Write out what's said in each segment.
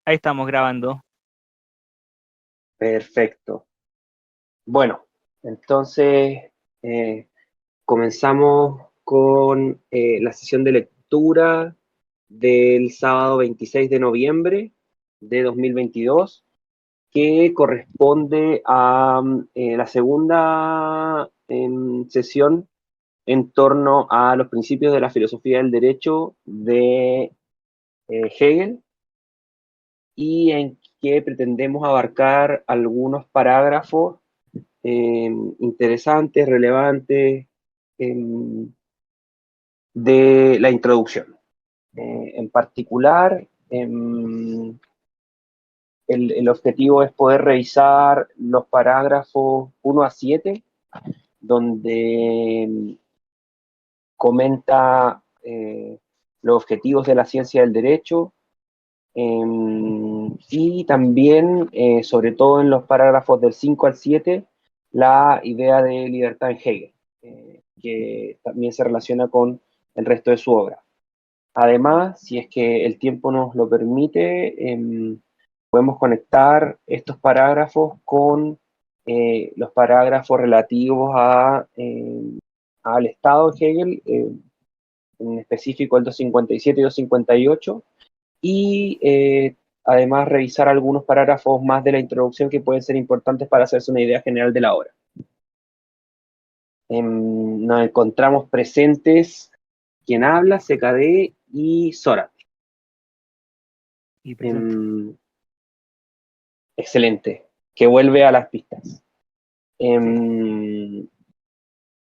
Ahí estamos grabando. Perfecto. Bueno, entonces eh, comenzamos con la sesión de lectura del sábado 26 de noviembre de 2022, que corresponde a la segunda sesión en torno a los principios de la filosofía del derecho de Hegel, y en que pretendemos abarcar algunos parágrafos interesantes, relevantes, eh, de la introducción. En particular, el objetivo es poder revisar los parágrafos 1 a 7, donde comenta los objetivos de la ciencia del derecho, y también, sobre todo en los parágrafos del 5 al 7, la idea de libertad en Hegel, que también se relaciona con el resto de su obra. Además, si es que el tiempo nos lo permite, podemos conectar estos parágrafos con los parágrafos relativos al Estado de Hegel, en específico el 257 y 258, y además revisar algunos parágrafos más de la introducción que pueden ser importantes para hacerse una idea general de la obra. Nos encontramos presentes quien habla, CKD y Sora. Y presente. Excelente, que vuelve a las pistas. Sí. Em,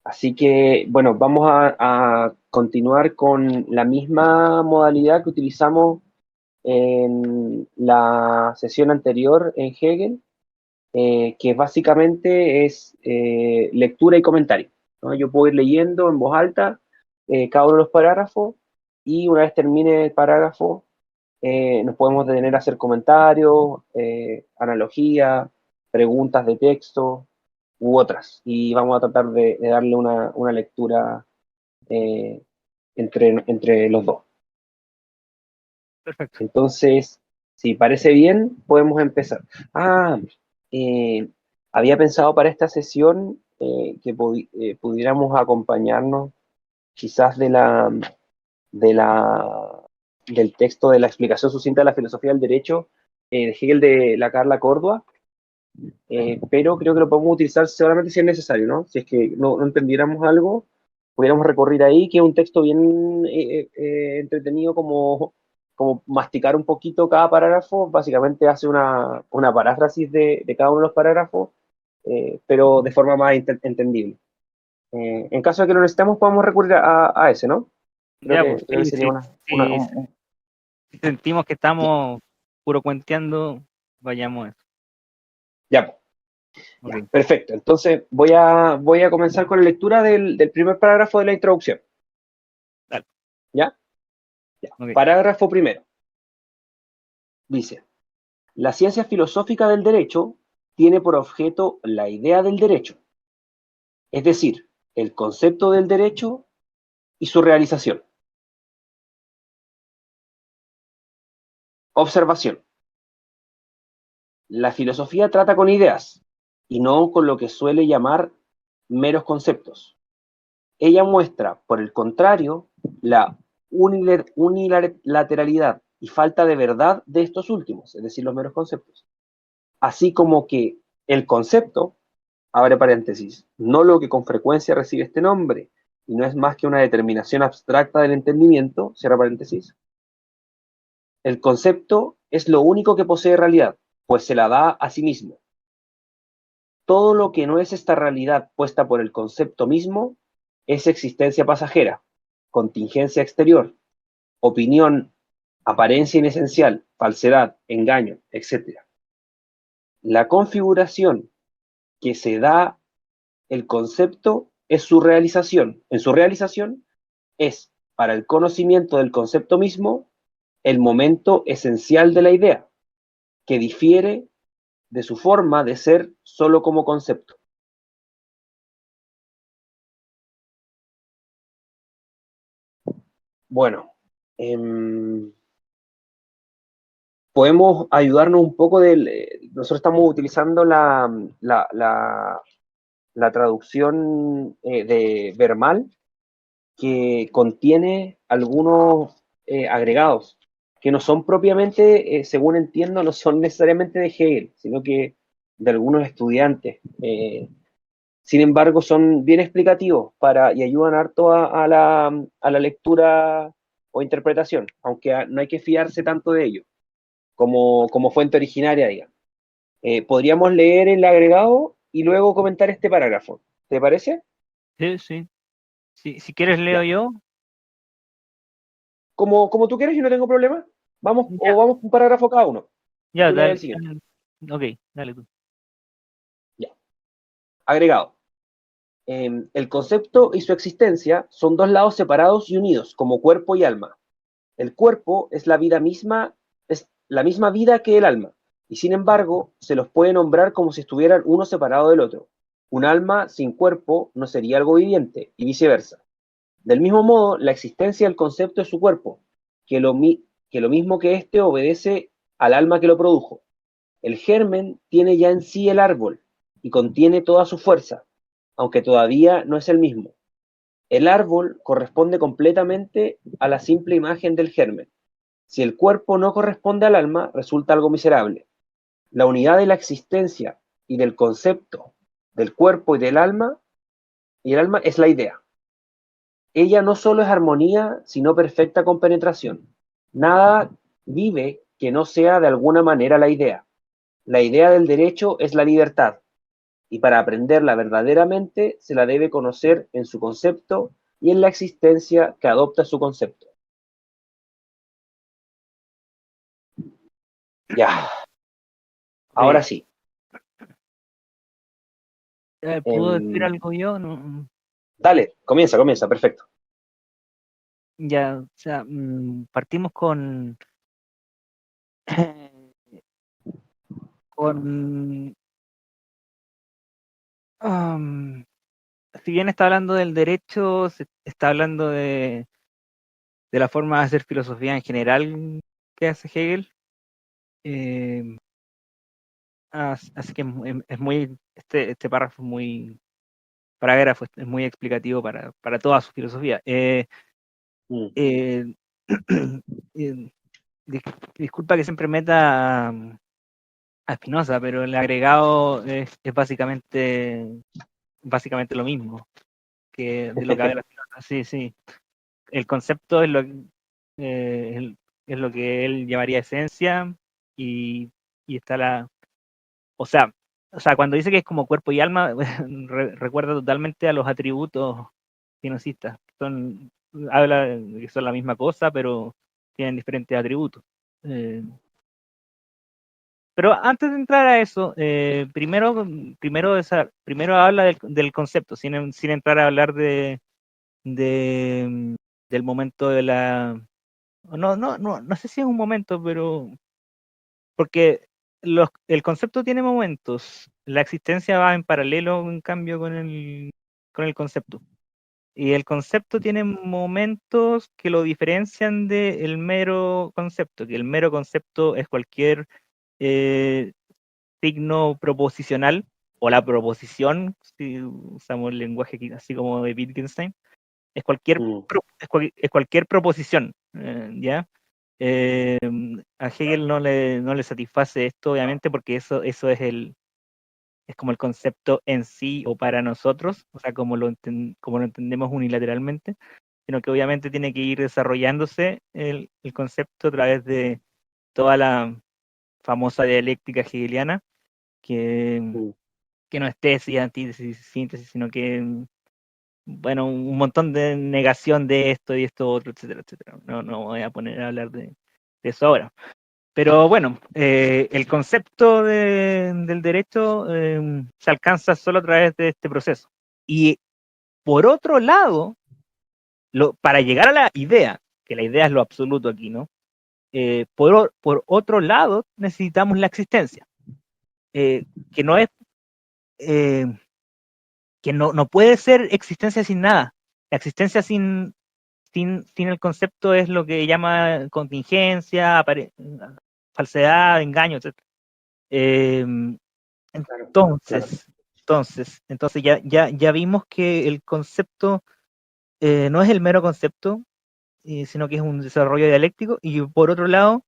Así que, bueno, vamos a continuar con la misma modalidad que utilizamos en la sesión anterior en Hegel, que básicamente es lectura y comentario, ¿no? Yo puedo ir leyendo en voz alta cada uno de los parágrafos, y una vez termine el parágrafo, nos podemos detener a hacer comentarios, analogías, preguntas de texto u otras, y vamos a tratar de darle una lectura eh, entre los dos. Perfecto. Entonces, si parece bien, podemos empezar. Ah, eh, había pensado para esta sesión que pudiéramos acompañarnos quizás de del texto de la explicación sucinta de la filosofía del derecho, de Hegel, de la Carla Córdoba, pero creo que lo podemos utilizar solamente si es necesario, ¿no? Si es que no entendiéramos algo, pudiéramos recurrir ahí, que es un texto bien entretenido, como masticar un poquito cada parágrafo. Básicamente hace una paráfrasis de cada uno de los parágrafos, pero de forma más entendible. En caso de que lo necesitemos, podemos recurrir a ese, ¿no? Ya, pues Creo que sí, sería sí, sí, si sentimos que estamos puro cuenteando, vayamos a eso. ya, ya, Ok, perfecto. Entonces voy a comenzar con la lectura del primer parágrafo de la introducción, dale. ¿ya? Ya. Ok. Parágrafo primero. Dice: la ciencia filosófica del derecho tiene por objeto la idea del derecho, es decir, el concepto del derecho y su realización. Observación: la filosofía trata con ideas y no con lo que suele llamar meros conceptos. Ella muestra, por el contrario, la unilateralidad y falta de verdad de estos últimos, es decir, los meros conceptos. Así como que el concepto, abre paréntesis, no lo que con frecuencia recibe este nombre, y no es más que una determinación abstracta del entendimiento, cierra paréntesis, el concepto es lo único que posee realidad, pues se la da a sí mismo. Todo lo que no es esta realidad puesta por el concepto mismo es existencia pasajera, contingencia exterior, opinión, apariencia inesencial, falsedad, engaño, etc. La configuración que se da el concepto es su realización. En su realización es, para el conocimiento del concepto mismo, el momento esencial de la idea, que difiere de su forma de ser solo como concepto. Bueno, eh, podemos ayudarnos un poco nosotros estamos utilizando la traducción de Vermal, que contiene algunos agregados que no son propiamente, según entiendo, no son necesariamente de Hegel, sino que de algunos estudiantes. Sin embargo, son bien explicativos y ayudan harto a la lectura o interpretación, aunque no hay que fiarse tanto de ello como fuente originaria, digamos. Podríamos leer el agregado y luego comentar este parágrafo. ¿Te parece? Sí, sí. Si quieres leo Ya. yo. Como tú quieres, yo no tengo problema. Ya, Vamos un parágrafo cada uno. Y ya, tú lees el dale. siguiente. Ok, dale tú. Ya. Agregado. El concepto y su existencia son dos lados separados y unidos, como cuerpo y alma. El cuerpo es la misma vida que el alma, y sin embargo, se los puede nombrar como si estuvieran uno separado del otro. Un alma sin cuerpo no sería algo viviente, y viceversa. Del mismo modo, la existencia del concepto es su cuerpo, que lo mismo que éste obedece al alma que lo produjo. El germen tiene ya en sí el árbol y contiene toda su fuerza, aunque todavía no es el mismo. El árbol corresponde completamente a la simple imagen del germen. Si el cuerpo no corresponde al alma, resulta algo miserable. La unidad de la existencia y del concepto del cuerpo y el alma es la idea. Ella no solo es armonía, sino perfecta compenetración. Nada vive que no sea de alguna manera la idea. La idea del derecho es la libertad, y para aprenderla verdaderamente se la debe conocer en su concepto y en la existencia que adopta su concepto. Ya, ahora Ok. sí. ¿Puedo decir Em, algo yo? No, Dale, comienza, perfecto. ya, o sea, partimos con, am, si bien está hablando del derecho, se está hablando de la forma de hacer filosofía en general que hace Hegel. eh, Así que es muy, este párrafo es muy, parágrafo es muy explicativo para toda su filosofía. Mm, Eh, eh, dis- disculpa que siempre meta a Spinoza, pero el agregado es básicamente lo mismo que de lo que habla Spinoza. Sí, sí. El concepto es lo que él llamaría esencia y, y está o sea, cuando dice que es como cuerpo y alma, recuerda totalmente a los atributos spinozistas. Habla de que son la misma cosa, pero tienen diferentes atributos. Eh, pero antes de entrar a eso, primero habla del concepto, sin entrar a hablar de, del momento de la... No sé si es un momento, pero porque el concepto tiene momentos, la existencia va en paralelo, en cambio, con el concepto. Y el concepto tiene momentos que lo diferencian del mero concepto, que el mero concepto es cualquier eh, signo proposicional o la proposición, si usamos el lenguaje así como de Wittgenstein, es cualquier, mm, es cualquier proposición, ¿ya? Eh, a Hegel no le satisface esto, obviamente, porque eso es como el concepto en sí o para nosotros, o sea, como lo entendemos unilateralmente, sino que obviamente tiene que ir desarrollándose el concepto a través de toda la famosa dialéctica hegeliana, que, mm. que no es tesis, antítesis, síntesis, sino que, bueno, un montón de negación de esto y esto otro, etcétera, etcétera. No voy a poner a hablar de eso ahora. Pero bueno, el concepto del derecho se alcanza solo a través de este proceso. Y por otro lado, para llegar a la idea, que la idea es lo absoluto aquí, ¿no? Por otro lado, necesitamos la existencia, que no es, eh, que no puede ser existencia sin nada. La existencia sin el concepto es lo que llama contingencia, falsedad, engaño, etc. Claro, claro. Entonces ya vimos que el concepto no es el mero concepto, sino que es un desarrollo dialéctico, y por otro lado,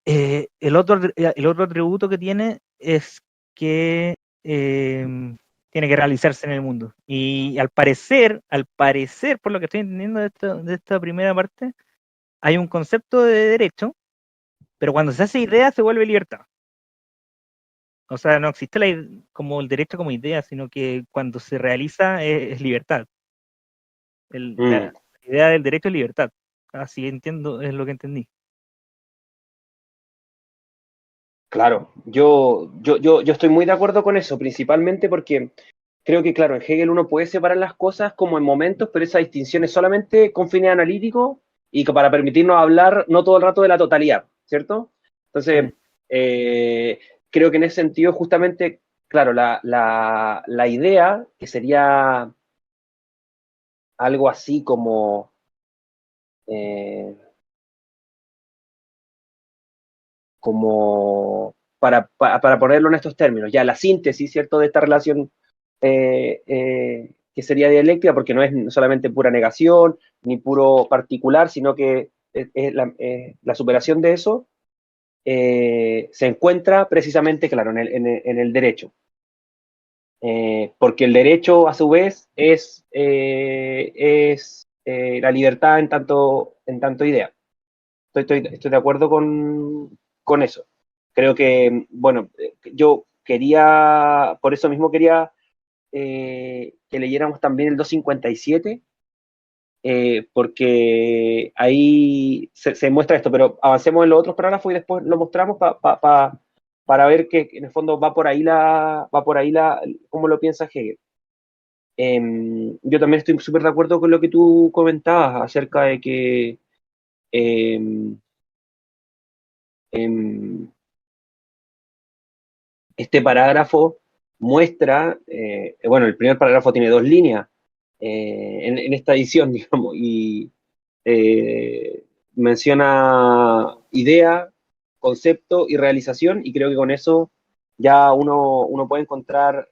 el otro atributo que tiene es que tiene que realizarse en el mundo. Y al parecer, por lo que estoy entendiendo de esta primera parte, hay un concepto de derecho, pero cuando se hace idea se vuelve libertad. O sea, no existe como el derecho como idea, sino que cuando se realiza es libertad. Mm, La idea del derecho es libertad. Así entiendo, es lo que entendí. claro, yo estoy muy de acuerdo con eso, principalmente porque creo que, claro, en Hegel uno puede separar las cosas como en momentos, pero esa distinción es solamente con fines analíticos y que para permitirnos hablar no todo el rato de la totalidad, ¿cierto? Mm. Entonces, eh, creo que en ese sentido, justamente, claro, la idea, que sería algo así como, eh, para ponerlo en estos términos, ya la síntesis, ¿cierto?, de esta relación que sería dialéctica, porque no es solamente pura negación, ni puro particular, sino que la superación de eso se encuentra precisamente, claro, en el derecho. Porque el derecho, a su vez, es la libertad en tanto idea. Estoy de acuerdo con eso. Creo que, bueno, yo quería, por eso mismo quería que leyéramos también el 257, porque ahí se muestra esto, pero avancemos en los otros parágrafos y después lo mostramos para ver que en el fondo va por ahí cómo lo piensa Hegel. Yo también estoy súper de acuerdo con lo que tú comentabas acerca de que em, em, este parágrafo muestra, bueno, el primer parágrafo tiene dos líneas en esta edición, digamos, y eh, menciona idea, concepto y realización, y creo que con eso ya uno puede encontrar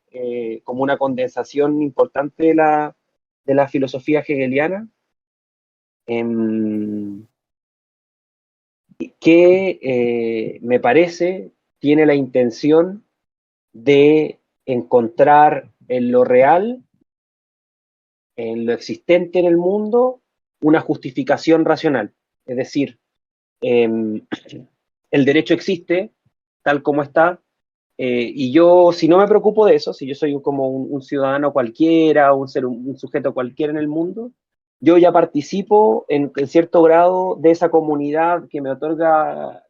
como una condensación importante de la filosofía hegeliana, em, que me parece tiene la intención de encontrar en lo real, en lo existente en el mundo, una justificación racional. Es decir, eh, el derecho existe tal como está, y yo, si no me preocupo de eso, si yo soy como un ciudadano cualquiera, un sujeto cualquiera en el mundo, yo ya participo en cierto grado de esa comunidad que me otorga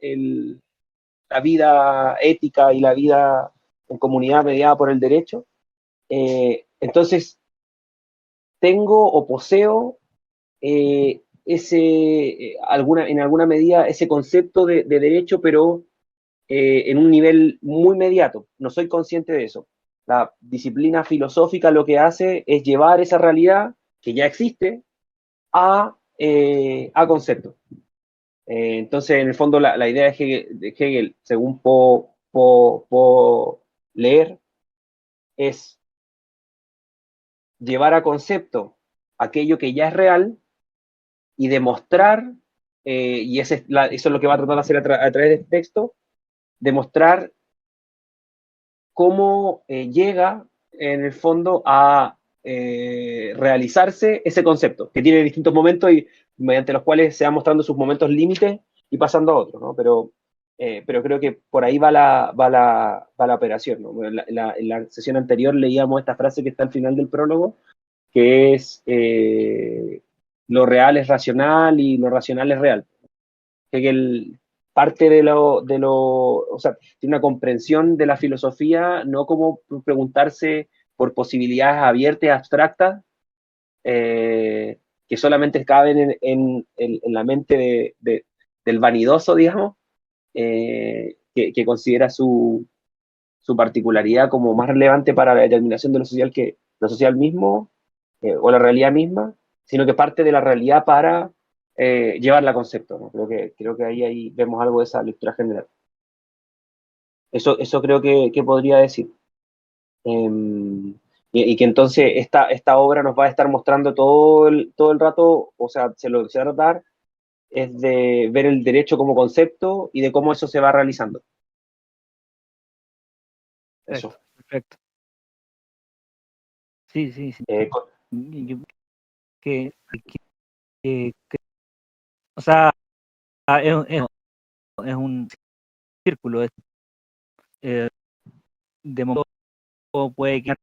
la vida ética y la vida en comunidad mediada por el derecho. Entonces, tengo o poseo en alguna medida ese concepto de derecho, pero en un nivel muy inmediato. No soy consciente de eso. La disciplina filosófica lo que hace es llevar esa realidad que ya existe a conceptos. Entonces, en el fondo, la idea de Hegel, según puedo leer, es llevar a concepto aquello que ya es real y demostrar, y eso es lo que va a tratar de hacer a través de este texto, demostrar cómo llega en el fondo a realizarse ese concepto, que tiene distintos momentos y mediante los cuales se van mostrando sus momentos límites y pasando a otros, ¿no? Pero creo que por ahí va la operación, ¿no? En la sesión anterior leíamos esta frase que está al final del prólogo, que es lo real es racional y lo racional es real. Hegel parte o sea, tiene una comprensión de la filosofía, no como preguntarse por posibilidades abiertas, abstractas, eh, que solamente caben en la mente del vanidoso, digamos, que considera su particularidad como más relevante para la determinación de lo social que lo social mismo, o la realidad misma, sino que parte de la realidad para llevarla a concepto, ¿no? Creo que ahí vemos algo de esa lectura general. Eso creo que podría decir. Y que entonces esta obra nos va a estar mostrando todo el rato, o sea, lo que se va a tratar es de ver el derecho como concepto y de cómo eso se va realizando. Perfecto, Eso. perfecto. Sí, sí, sí. Eh, Yo que, que- o sea, es un círculo. Eh, de momento puede que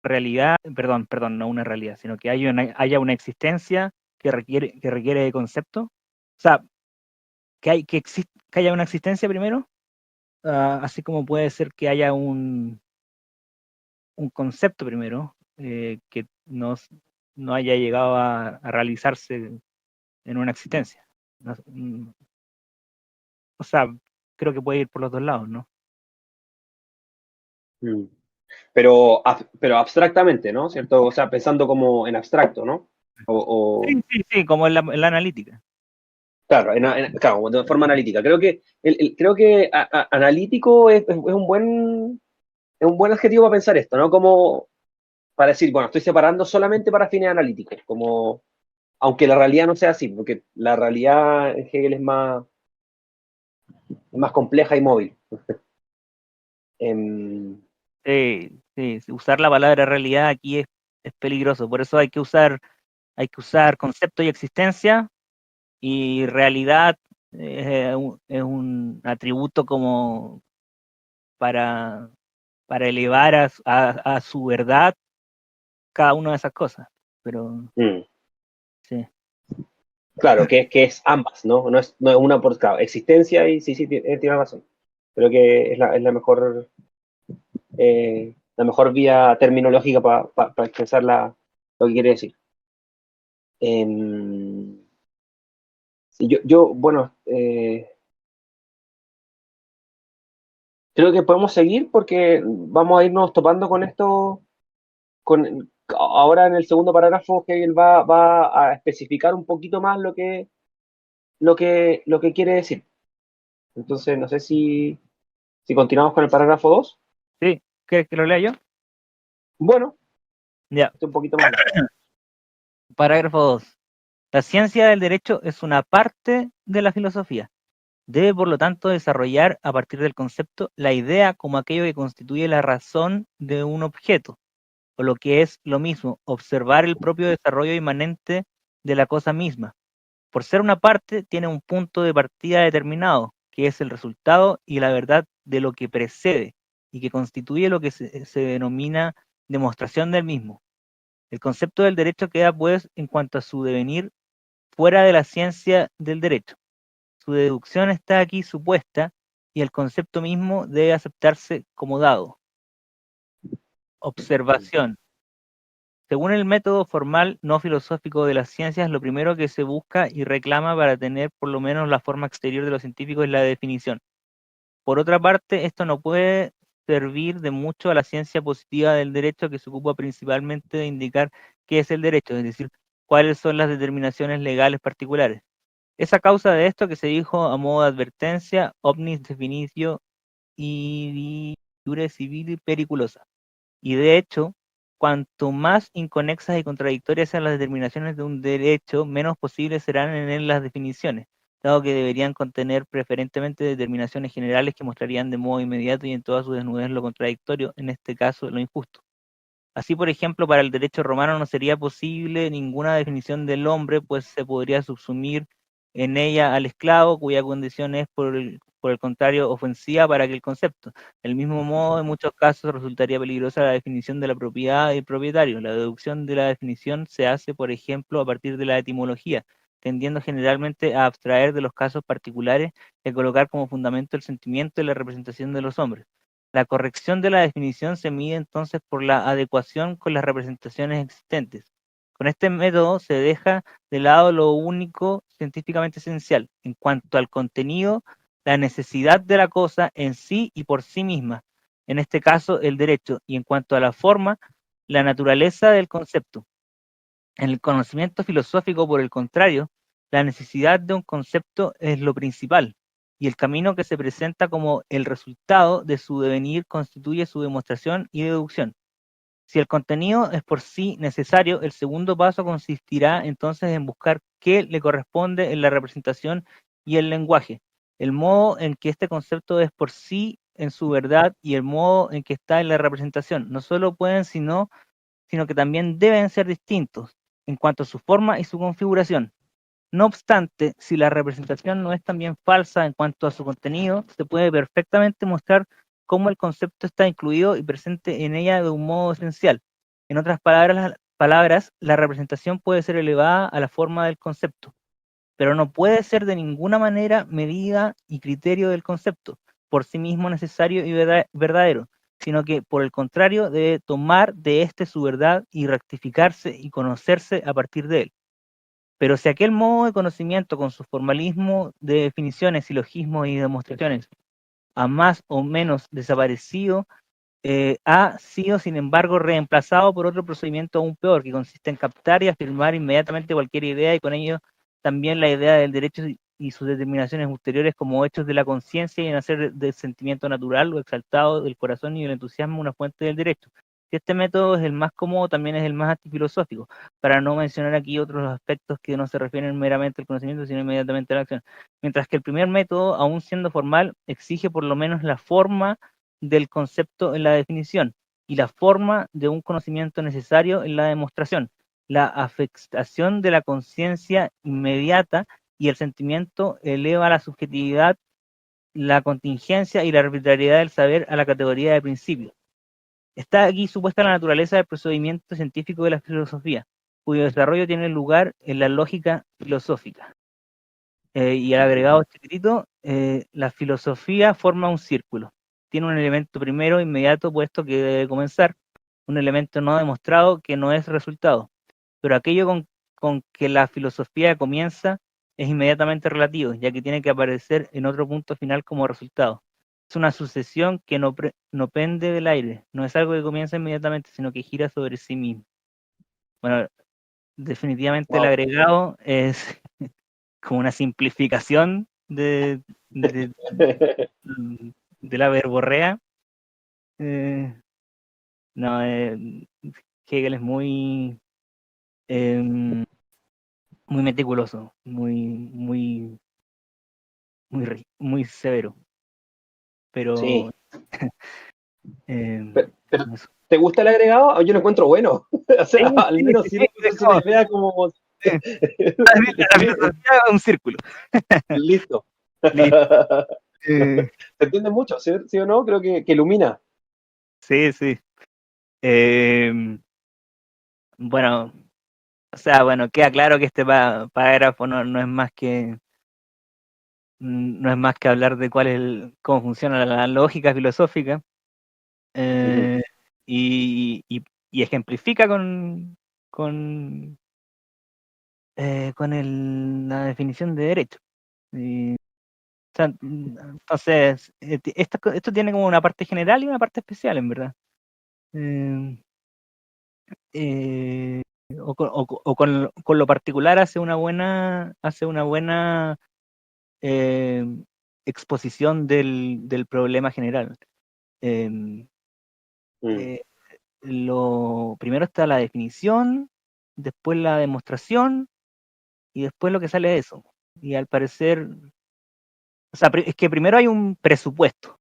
realidad, perdón, no una realidad, sino que haya una existencia que requiere de concepto. O sea, que haya una existencia primero, así como puede ser que haya un concepto primero, que no haya llegado a realizarse en una existencia. O sea, creo que puede ir por los dos lados, ¿no? mm. Pero abstractamente, ¿no? ¿Cierto? O sea, pensando como en abstracto, ¿no? Sí, sí, sí, como en la analítica. Claro, claro, de forma analítica. Creo que, creo que analítico es un buen adjetivo para pensar esto, ¿no? Como para decir, bueno, estoy separando solamente para fines analíticos, como, aunque la realidad no sea así, porque la realidad en Hegel es más compleja y móvil. Em, Sí, sí, sí, usar la palabra realidad aquí es peligroso, por eso hay que usar concepto y existencia, y realidad es un atributo como para, para elevar a su verdad cada una de esas cosas. Pero mm, sí, claro, que es ambas, ¿no? No es una por cada. Existencia y sí, sí, tiene razón. Creo que es la mejor vía terminológica para expresar lo que quiere decir. Em, sí, bueno, creo que podemos seguir porque vamos a irnos topando con esto. Ahora en el segundo parágrafo, Hegel va a especificar un poquito más lo que quiere decir. Entonces, no sé si continuamos con el parágrafo 2. sí, ¿quieres que lo lea yo? Bueno, Ya, un poquito más. parágrafo 2. La ciencia del derecho es una parte de la filosofía. Debe, por lo tanto, desarrollar a partir del concepto la idea como aquello que constituye la razón de un objeto, o lo que es lo mismo, observar el propio desarrollo inmanente de la cosa misma. Por ser una parte, tiene un punto de partida determinado, que es el resultado y la verdad de lo que precede, y que constituye lo que se denomina demostración del mismo. El concepto del derecho queda, pues, en cuanto a su devenir, fuera de la ciencia del derecho. Su deducción está aquí supuesta y el concepto mismo debe aceptarse como dado. Observación. Según el método formal no filosófico de las ciencias, lo primero que se busca y reclama para tener por lo menos la forma exterior de lo científico es la definición. Por otra parte, esto no puede servir de mucho a la ciencia positiva del derecho, que se ocupa principalmente de indicar qué es el derecho, es decir, cuáles son las determinaciones legales particulares. Es a causa de esto que se dijo a modo de advertencia, omnis definitio iure civili periculosa. Y de hecho, cuanto más inconexas y contradictorias sean las determinaciones de un derecho, menos posibles serán en él las definiciones, dado que deberían contener preferentemente determinaciones generales que mostrarían de modo inmediato y en toda su desnudez lo contradictorio, en este caso lo injusto. Así, por ejemplo, para el derecho romano no sería posible ninguna definición del hombre, pues se podría subsumir en ella al esclavo, cuya condición es, por el contrario, ofensiva para aquel concepto. Del mismo modo, en muchos casos resultaría peligrosa la definición de la propiedad y propietario. La deducción de la definición se hace, por ejemplo, a partir de la etimología, tendiendo generalmente a abstraer de los casos particulares y a colocar como fundamento el sentimiento y la representación de los hombres. La corrección de la definición se mide entonces por la adecuación con las representaciones existentes. Con este método se deja de lado lo único científicamente esencial. En cuanto al contenido, la necesidad de la cosa en sí y por sí misma, en este caso el derecho, y en cuanto a la forma, la naturaleza del concepto. En el conocimiento filosófico, por el contrario, La necesidad de un concepto es lo principal, y el camino que se presenta como el resultado de su devenir constituye su demostración y deducción. Si el contenido es por sí necesario, el segundo paso consistirá entonces en buscar qué le corresponde en la representación y el lenguaje, el modo en que este concepto es por sí en su verdad y el modo en que está en la representación. No solo pueden, sino que también deben ser distintos en cuanto a su forma y su configuración. No obstante, si la representación no es también falsa en cuanto a su contenido, se puede perfectamente mostrar cómo el concepto está incluido y presente en ella de un modo esencial. En otras palabras, la representación puede ser elevada a la forma del concepto, pero no puede ser de ninguna manera medida y criterio del concepto, por sí mismo necesario y verdadero, sino que, por el contrario, debe tomar de éste su verdad y rectificarse y conocerse a partir de él. Pero si aquel modo de conocimiento con su formalismo de definiciones, silogismos y demostraciones ha más o menos desaparecido, ha sido sin embargo reemplazado por otro procedimiento aún peor, que consiste en captar y afirmar inmediatamente cualquier idea y con ello también la idea del derecho y sus determinaciones ulteriores como hechos de la conciencia y en hacer del sentimiento natural o exaltado del corazón y del entusiasmo una fuente del derecho. Si este método es el más cómodo, también es el más antifilosófico, para no mencionar aquí otros aspectos que no se refieren meramente al conocimiento, sino inmediatamente a la acción. Mientras que el primer método, aún siendo formal, exige por lo menos la forma del concepto en la definición y la forma de un conocimiento necesario en la demostración, la afectación de la conciencia inmediata y el sentimiento eleva la subjetividad, la contingencia y la arbitrariedad del saber a la categoría de principio. Está aquí supuesta la naturaleza del procedimiento científico de la filosofía, cuyo desarrollo tiene lugar en la lógica filosófica. Y el agregado chiquitito, la filosofía forma un círculo. Tiene un elemento primero inmediato puesto que debe comenzar, un elemento no demostrado que no es resultado. Pero aquello con que la filosofía comienza es inmediatamente relativo, ya que tiene que aparecer en otro punto final como resultado. Es una sucesión que no pende del aire, no es algo que comienza inmediatamente, sino que gira sobre sí mismo. Bueno, definitivamente el Wow. agregado es como una simplificación de, de la verborrea. Eh, no, Hegel es eh, muy meticuloso, muy severo, pero Sí. Pero, eso. ¿te gusta el agregado? Yo lo encuentro bueno. O Sí, sea, al sí, menos sí, sí, sirve que es se como, le vea como... sí, la filosofía es un círculo. Listo. Listo. ¿Se entiende mucho? ¿Sí, sí o no? Creo que ilumina. Sí, sí. Eh, bueno, o sea, bueno, queda claro que este parágrafo no es más que hablar de cómo funciona la lógica filosófica, Ujú. eh, y, y- y ejemplifica con la definición de derecho. O sea, entonces, esto tiene como una parte general y una parte especial, en verdad. Eh, eh, con lo particular hace una buena eh, exposición del problema general. Eh, Mm. eh, Primero está la definición, después la demostración y después lo que sale de eso. Y al parecer, o sea, es que primero hay un presupuesto,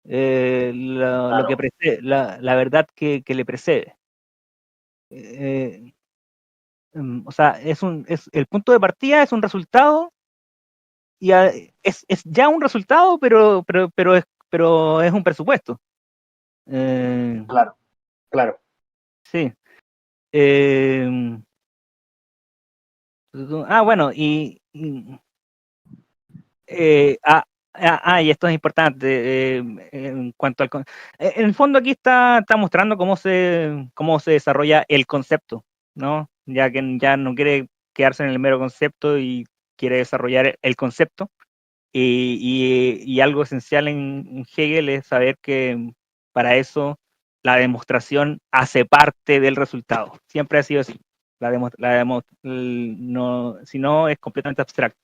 lo que Claro, precede, la verdad que le precede. Eh, o sea, el punto de partida es un resultado y es ya un resultado, pero es un presupuesto. Eh, claro, claro. sí. Eh, bueno, Eh, ah, y esto es importante en cuanto en el fondo aquí está mostrando cómo se desarrolla el concepto, ¿no? Ya que ya no quiere quedarse en el mero concepto y quiere desarrollar el concepto. Y algo esencial en Hegel es saber que para eso la demostración hace parte del resultado. Siempre ha sido así. No, si no, es completamente abstracto.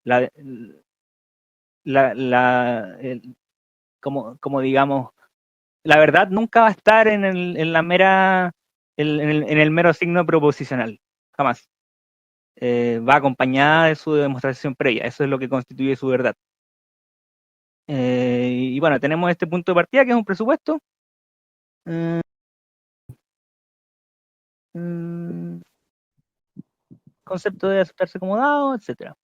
La, como digamos, la verdad nunca va a estar en la mera, en el mero signo proposicional, jamás. Va acompañada de su demostración previa, eso es lo que constituye su verdad. Y bueno, tenemos este punto de partida que es un presupuesto. Eh, mm, Concepto de aceptarse como dado, etcétera.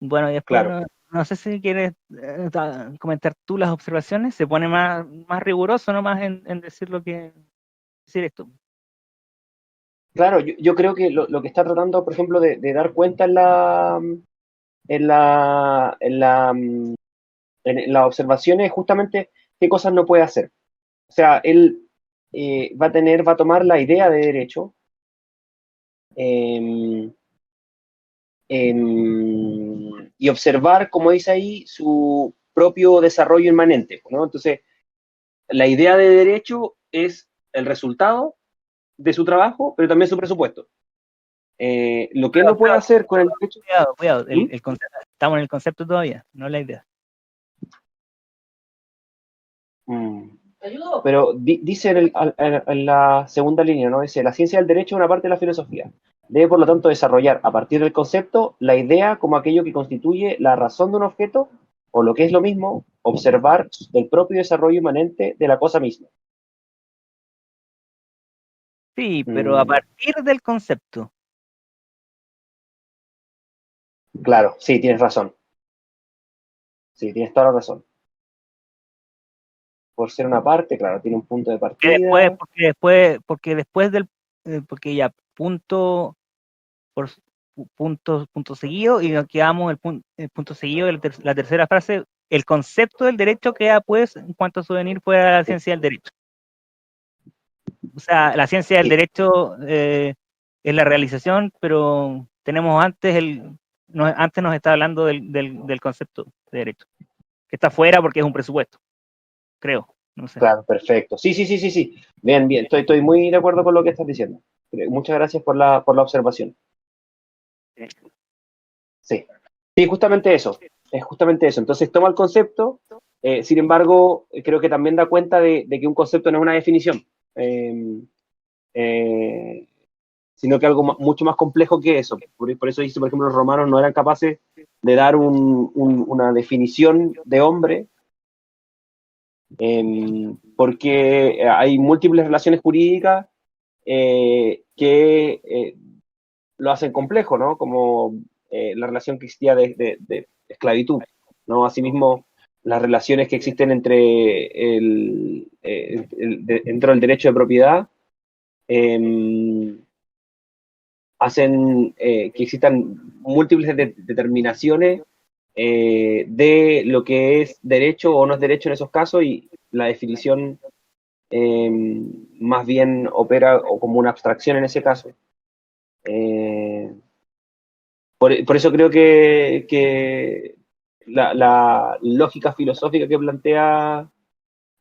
Bueno, y después Claro. no sé si quieres comentar tú las observaciones, se pone más riguroso nomás en decir lo que decir esto. Claro, yo creo que lo que está tratando, por ejemplo, de dar cuenta en la, en la, en las observaciones es justamente qué cosas no puede hacer. O sea, él va a tomar la idea de derecho eh, y observar, como dice ahí, su propio desarrollo inmanente, ¿no? Entonces, la idea de derecho es el resultado de su trabajo, pero también su presupuesto. Lo que él no puede hacer con el derecho. Cuidado, ¿Mm? estamos en el concepto todavía, no en la idea. Mm. Pero dice en la segunda línea, ¿no? Dice, la ciencia del derecho es una parte de la filosofía. Debe, por lo tanto, desarrollar a partir del concepto la idea como aquello que constituye la razón de un objeto, o lo que es lo mismo, observar el propio desarrollo inmanente de la cosa misma. Sí, pero a Mm, partir del concepto. claro, sí, tienes razón. Sí, tienes toda la razón. Por ser una parte, claro, tiene un punto de partida. Porque después porque ya punto por punto seguido y nos quedamos el punto seguido de la tercera frase, el concepto del derecho queda pues en cuanto a su venir fuera de la Sí, ciencia del derecho. O sea, la ciencia del sí, derecho es la realización, pero tenemos antes nos está hablando del concepto de derecho, que está fuera porque es un presupuesto, creo, no sé. claro, perfecto. Sí, sí, sí, sí, sí. Bien, bien, estoy muy de acuerdo con lo que estás diciendo. Muchas gracias por la observación. Sí, sí, justamente eso, es justamente eso. Entonces toma el concepto, sin embargo, creo que también da cuenta de que un concepto no es una definición, eh, eh, sino que algo mucho más complejo que eso. Por eso dice, por ejemplo, los romanos no eran capaces de dar una definición de hombre, porque hay múltiples relaciones jurídicas que lo hacen complejo, ¿no? Como la relación que existía de esclavitud, ¿no? Asimismo, las relaciones que existen entre dentro del derecho de propiedad eh, hacen que existan múltiples determinaciones de lo que es derecho o no es derecho en esos casos y la definición eh, más bien opera o como una abstracción en ese caso. Eh, por eso creo que la lógica filosófica que plantea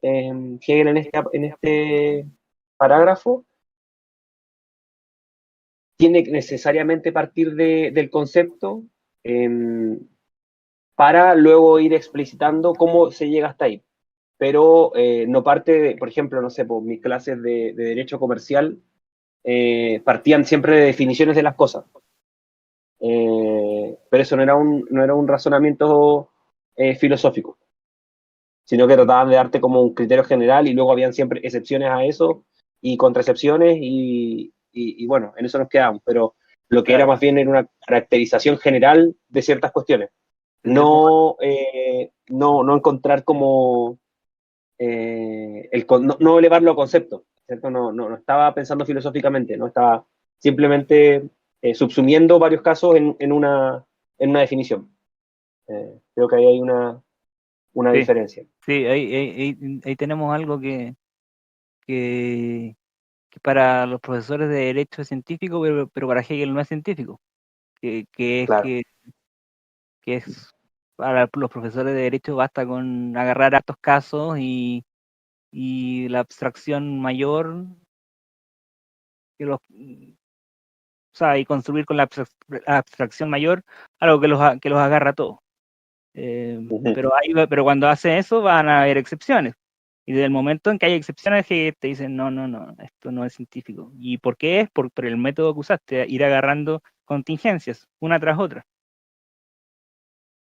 Hegel en este parágrafo tiene que necesariamente partir del concepto eh, para luego ir explicitando cómo se llega hasta ahí. Pero no parte, por ejemplo, no sé, por mis clases de derecho comercial partían siempre de definiciones de las cosas. Pero eso no era un razonamiento filosófico, sino que trataban de darte como un criterio general y luego habían siempre excepciones a eso y contraexcepciones y bueno, en eso nos quedamos, pero lo que era Claro, más bien era una caracterización general de ciertas cuestiones, desde punto no encontrar como, no elevarlo a concepto, ¿cierto? No estaba pensando filosóficamente, no estaba simplemente subsumiendo varios casos en una definición. Creo que ahí hay una sí, diferencia. sí, ahí tenemos algo que, que para los profesores de derecho es científico, pero para Hegel no es científico, que es Claro, que es para los profesores de derecho basta con agarrar estos casos y la abstracción mayor o sea, y construir con la abstracción mayor algo que los agarra a todos. Pero cuando hace eso van a haber excepciones. Y desde el momento en que hay excepciones que te dicen, no, no, no, esto no es científico. ¿Y por qué es? Por el método que usaste, ir agarrando contingencias, una tras otra.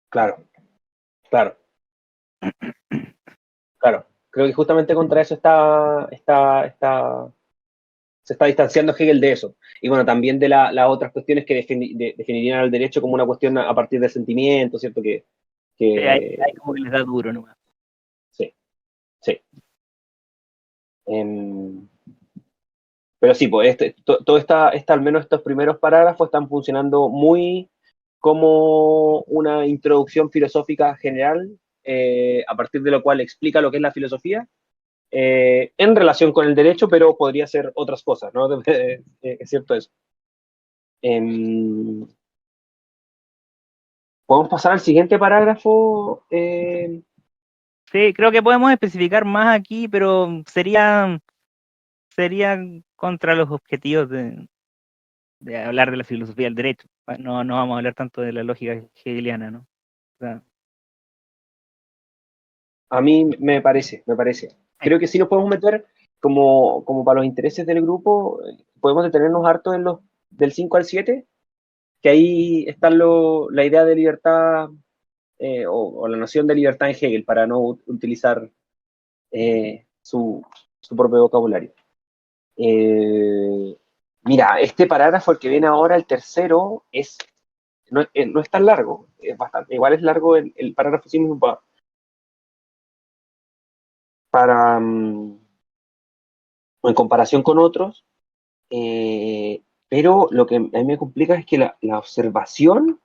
Claro, claro, claro. Creo que justamente contra eso se está distanciando Hegel de eso. Y bueno, también de las otras cuestiones que definirían al derecho como una cuestión a partir del sentimiento, ¿cierto? Ahí como que les da duro nomás. Sí, sí. Em, pero sí, pues todo al menos estos primeros parágrafos están funcionando muy como una introducción filosófica general, a partir de lo cual explica lo que es la filosofía, en relación con el derecho, pero podría ser otras cosas, ¿no? Es cierto eso. Em, Podemos pasar al siguiente parágrafo. Sí, creo que podemos especificar más aquí, pero sería contra los objetivos de hablar de la filosofía del derecho. No, no vamos a hablar tanto de la lógica hegeliana, ¿no? O sea, A mí me parece, me parece. Creo que sí nos podemos meter como para los intereses del grupo, podemos detenernos harto en los del 5 al 7, que ahí está la idea de libertad, o la noción de libertad en Hegel, para no utilizar su propio vocabulario. Eh, Mira, este parágrafo, el que viene ahora, el tercero, no es tan largo, es bastante, igual es largo el parágrafo sí mismo para en comparación con otros, pero lo que a mí me complica es que la observación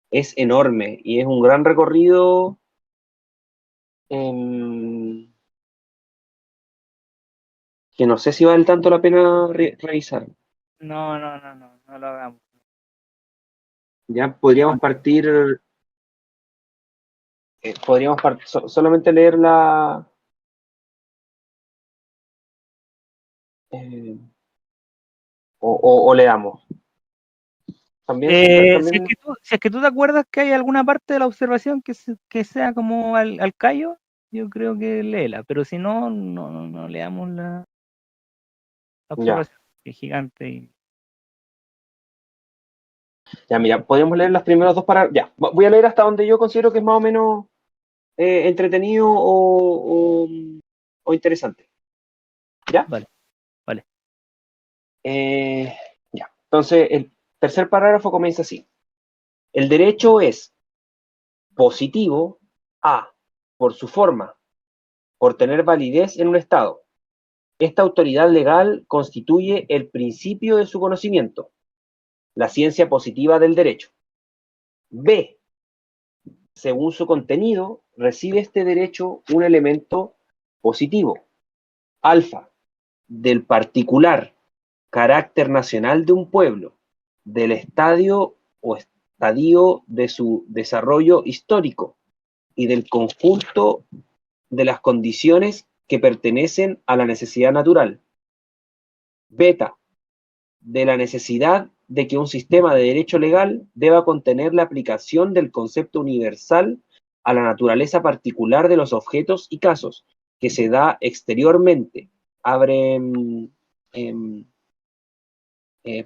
es enorme y es un gran recorrido, em, que no sé si vale tanto la pena revisar. no, no, no, no, no lo hagamos. Ya podríamos partir, solamente leer eh, o leamos. También, Si es que tú te acuerdas que hay alguna parte de la observación que sea como al callo, yo creo que léela, pero si no, no leamos la ya, observación, que es gigante. ya, mira, podríamos leer los primeros dos para, ya, voy a leer hasta donde yo considero que es más o menos entretenido o interesante. ¿Ya? Vale, vale. Eh, ya. Entonces, el tercer parágrafo comienza así. El derecho es positivo, A, por su forma, por tener validez en un Estado. Esta autoridad legal constituye el principio de su conocimiento, la ciencia positiva del derecho. B, según su contenido, recibe este derecho un elemento positivo, alfa, del particular carácter nacional de un pueblo, del estadio o estadio de su desarrollo histórico y del conjunto de las condiciones que pertenecen a la necesidad natural. Beta, de la necesidad de que un sistema de derecho legal deba contener la aplicación del concepto universal a la naturaleza particular de los objetos y casos, que se da exteriormente. Abre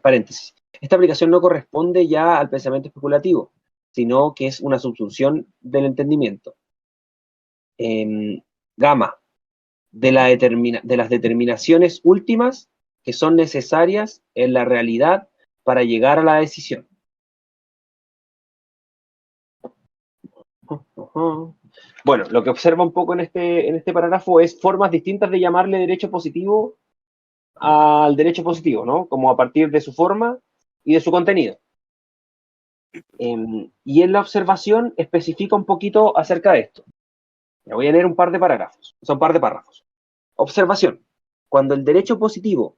paréntesis. Esta aplicación no corresponde ya al pensamiento especulativo, sino que es una subsunción del entendimiento. Gamma, de las determinaciones últimas que son necesarias en la realidad para llegar a la decisión. Bueno, lo que observa un poco en este parágrafo es formas distintas de llamarle derecho positivo al derecho positivo, ¿no? Como a partir de su forma y de su contenido. Y en la observación especifica un poquito acerca de esto. Me voy a leer un par de parágrafos, son un par de párrafos. Observación. Cuando al derecho positivo,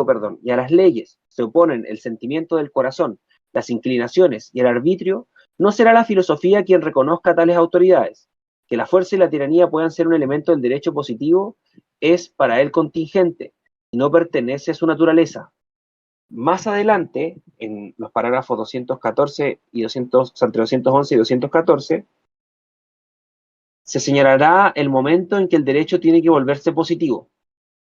perdón, y a las leyes se oponen el sentimiento del corazón, las inclinaciones y el arbitrio, no será la filosofía quien reconozca tales autoridades. Que la fuerza y la tiranía puedan ser un elemento del derecho positivo es para él contingente, y no pertenece a su naturaleza. Más adelante, en los parágrafos 214 y 200, entre 211 y 214, se señalará el momento en que el derecho tiene que volverse positivo.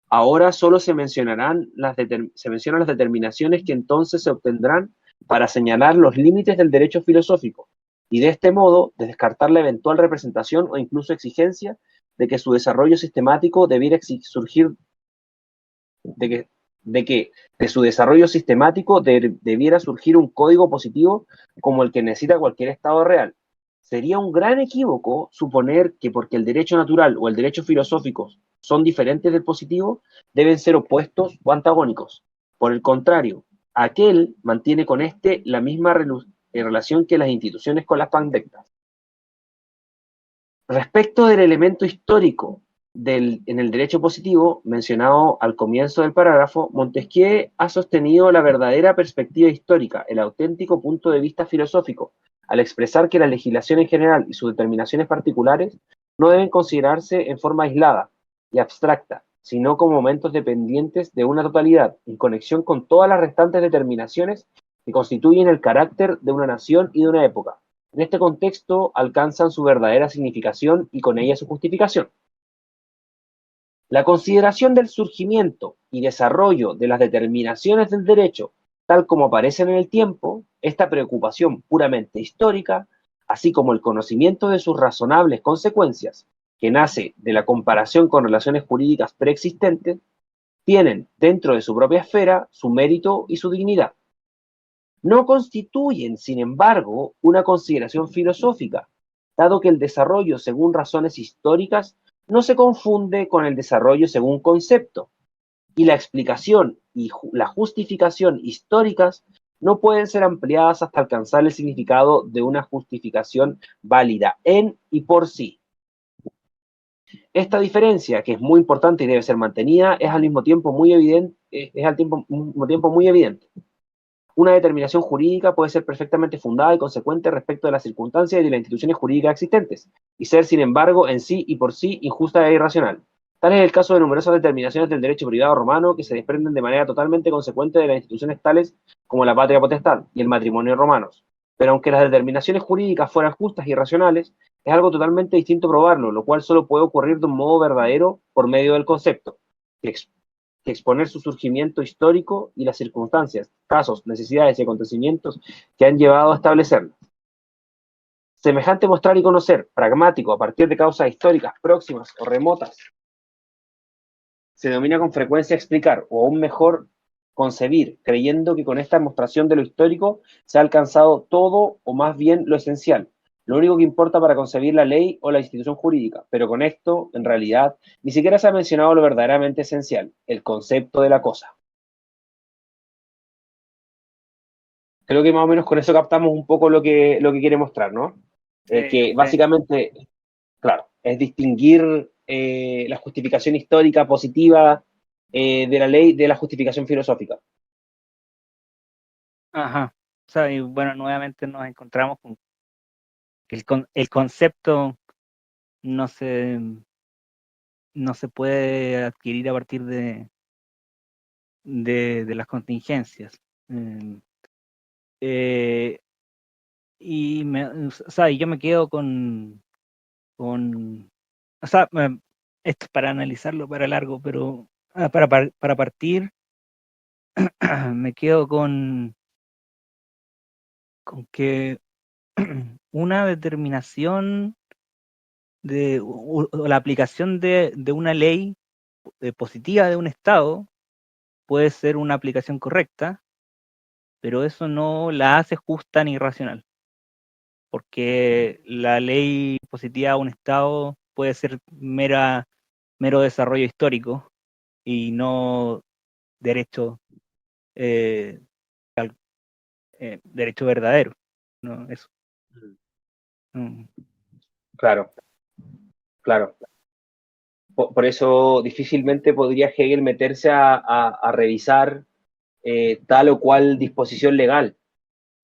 Ahora solo se mencionan las determinaciones que entonces se obtendrán para señalar los límites del derecho filosófico, y de este modo descartar la eventual representación o incluso exigencia de que su desarrollo sistemático debiera surgir, de su desarrollo sistemático debiera surgir un código positivo como el que necesita cualquier Estado real. Sería un gran equívoco suponer que porque el derecho natural o el derecho filosófico son diferentes del positivo, deben ser opuestos o antagónicos. Por el contrario, aquel mantiene con este la misma relación que las instituciones con las pandectas. Respecto del elemento histórico en el derecho positivo, mencionado al comienzo del parágrafo, Montesquieu ha sostenido la verdadera perspectiva histórica, el auténtico punto de vista filosófico, al expresar que la legislación en general y sus determinaciones particulares no deben considerarse en forma aislada y abstracta, sino como momentos dependientes de una totalidad, en conexión con todas las restantes determinaciones que constituyen el carácter de una nación y de una época. En este contexto alcanzan su verdadera significación y con ella su justificación. La consideración del surgimiento y desarrollo de las determinaciones del derecho, tal como aparecen en el tiempo, esta preocupación puramente histórica, así como el conocimiento de sus razonables consecuencias, que nace de la comparación con relaciones jurídicas preexistentes, tienen dentro de su propia esfera su mérito y su dignidad. No constituyen, sin embargo, una consideración filosófica, dado que el desarrollo según razones históricas no se confunde con el desarrollo según concepto, y la explicación y la justificación históricas no pueden ser ampliadas hasta alcanzar el significado de una justificación válida en y por sí. Esta diferencia, que es muy importante y debe ser mantenida, es al mismo tiempo muy evidente, muy evidente. Una determinación jurídica puede ser perfectamente fundada y consecuente respecto de las circunstancias y de las instituciones jurídicas existentes, y ser, sin embargo, en sí y por sí injusta e irracional. Tal es el caso de numerosas determinaciones del derecho privado romano que se desprenden de manera totalmente consecuente de las instituciones tales como la patria potestad y el matrimonio romanos. Pero aunque las determinaciones jurídicas fueran justas y racionales, es algo totalmente distinto probarlo, lo cual solo puede ocurrir de un modo verdadero por medio del concepto, que exponer su surgimiento histórico y las circunstancias, casos, necesidades y acontecimientos que han llevado a establecerlo. Semejante mostrar y conocer, pragmático, a partir de causas históricas próximas o remotas, se denomina con frecuencia explicar, o aún mejor, concebir, creyendo que con esta demostración de lo histórico se ha alcanzado todo o más bien lo esencial, lo único que importa para concebir la ley o la institución jurídica, pero con esto, en realidad, ni siquiera se ha mencionado lo verdaderamente esencial, el concepto de la cosa. Creo que más o menos con eso captamos un poco lo que quiere mostrar, ¿no? Que básicamente, claro, es distinguir la justificación histórica positiva de la ley de la justificación filosófica. Ajá. O sea, y bueno, nuevamente nos encontramos con que el concepto no se, no se puede adquirir a partir de las contingencias. Eh, o sea, yo me quedo o sea, esto es para analizarlo para largo, pero para partir, me quedo con que una determinación o la aplicación de una ley positiva de un Estado puede ser una aplicación correcta, pero eso no la hace justa ni racional, porque la ley positiva de un Estado puede ser mero desarrollo histórico y no derecho, eh, derecho verdadero. ¿No? Eso. Mm. Claro, claro. Por eso difícilmente podría Hegel meterse a revisar tal o cual disposición legal,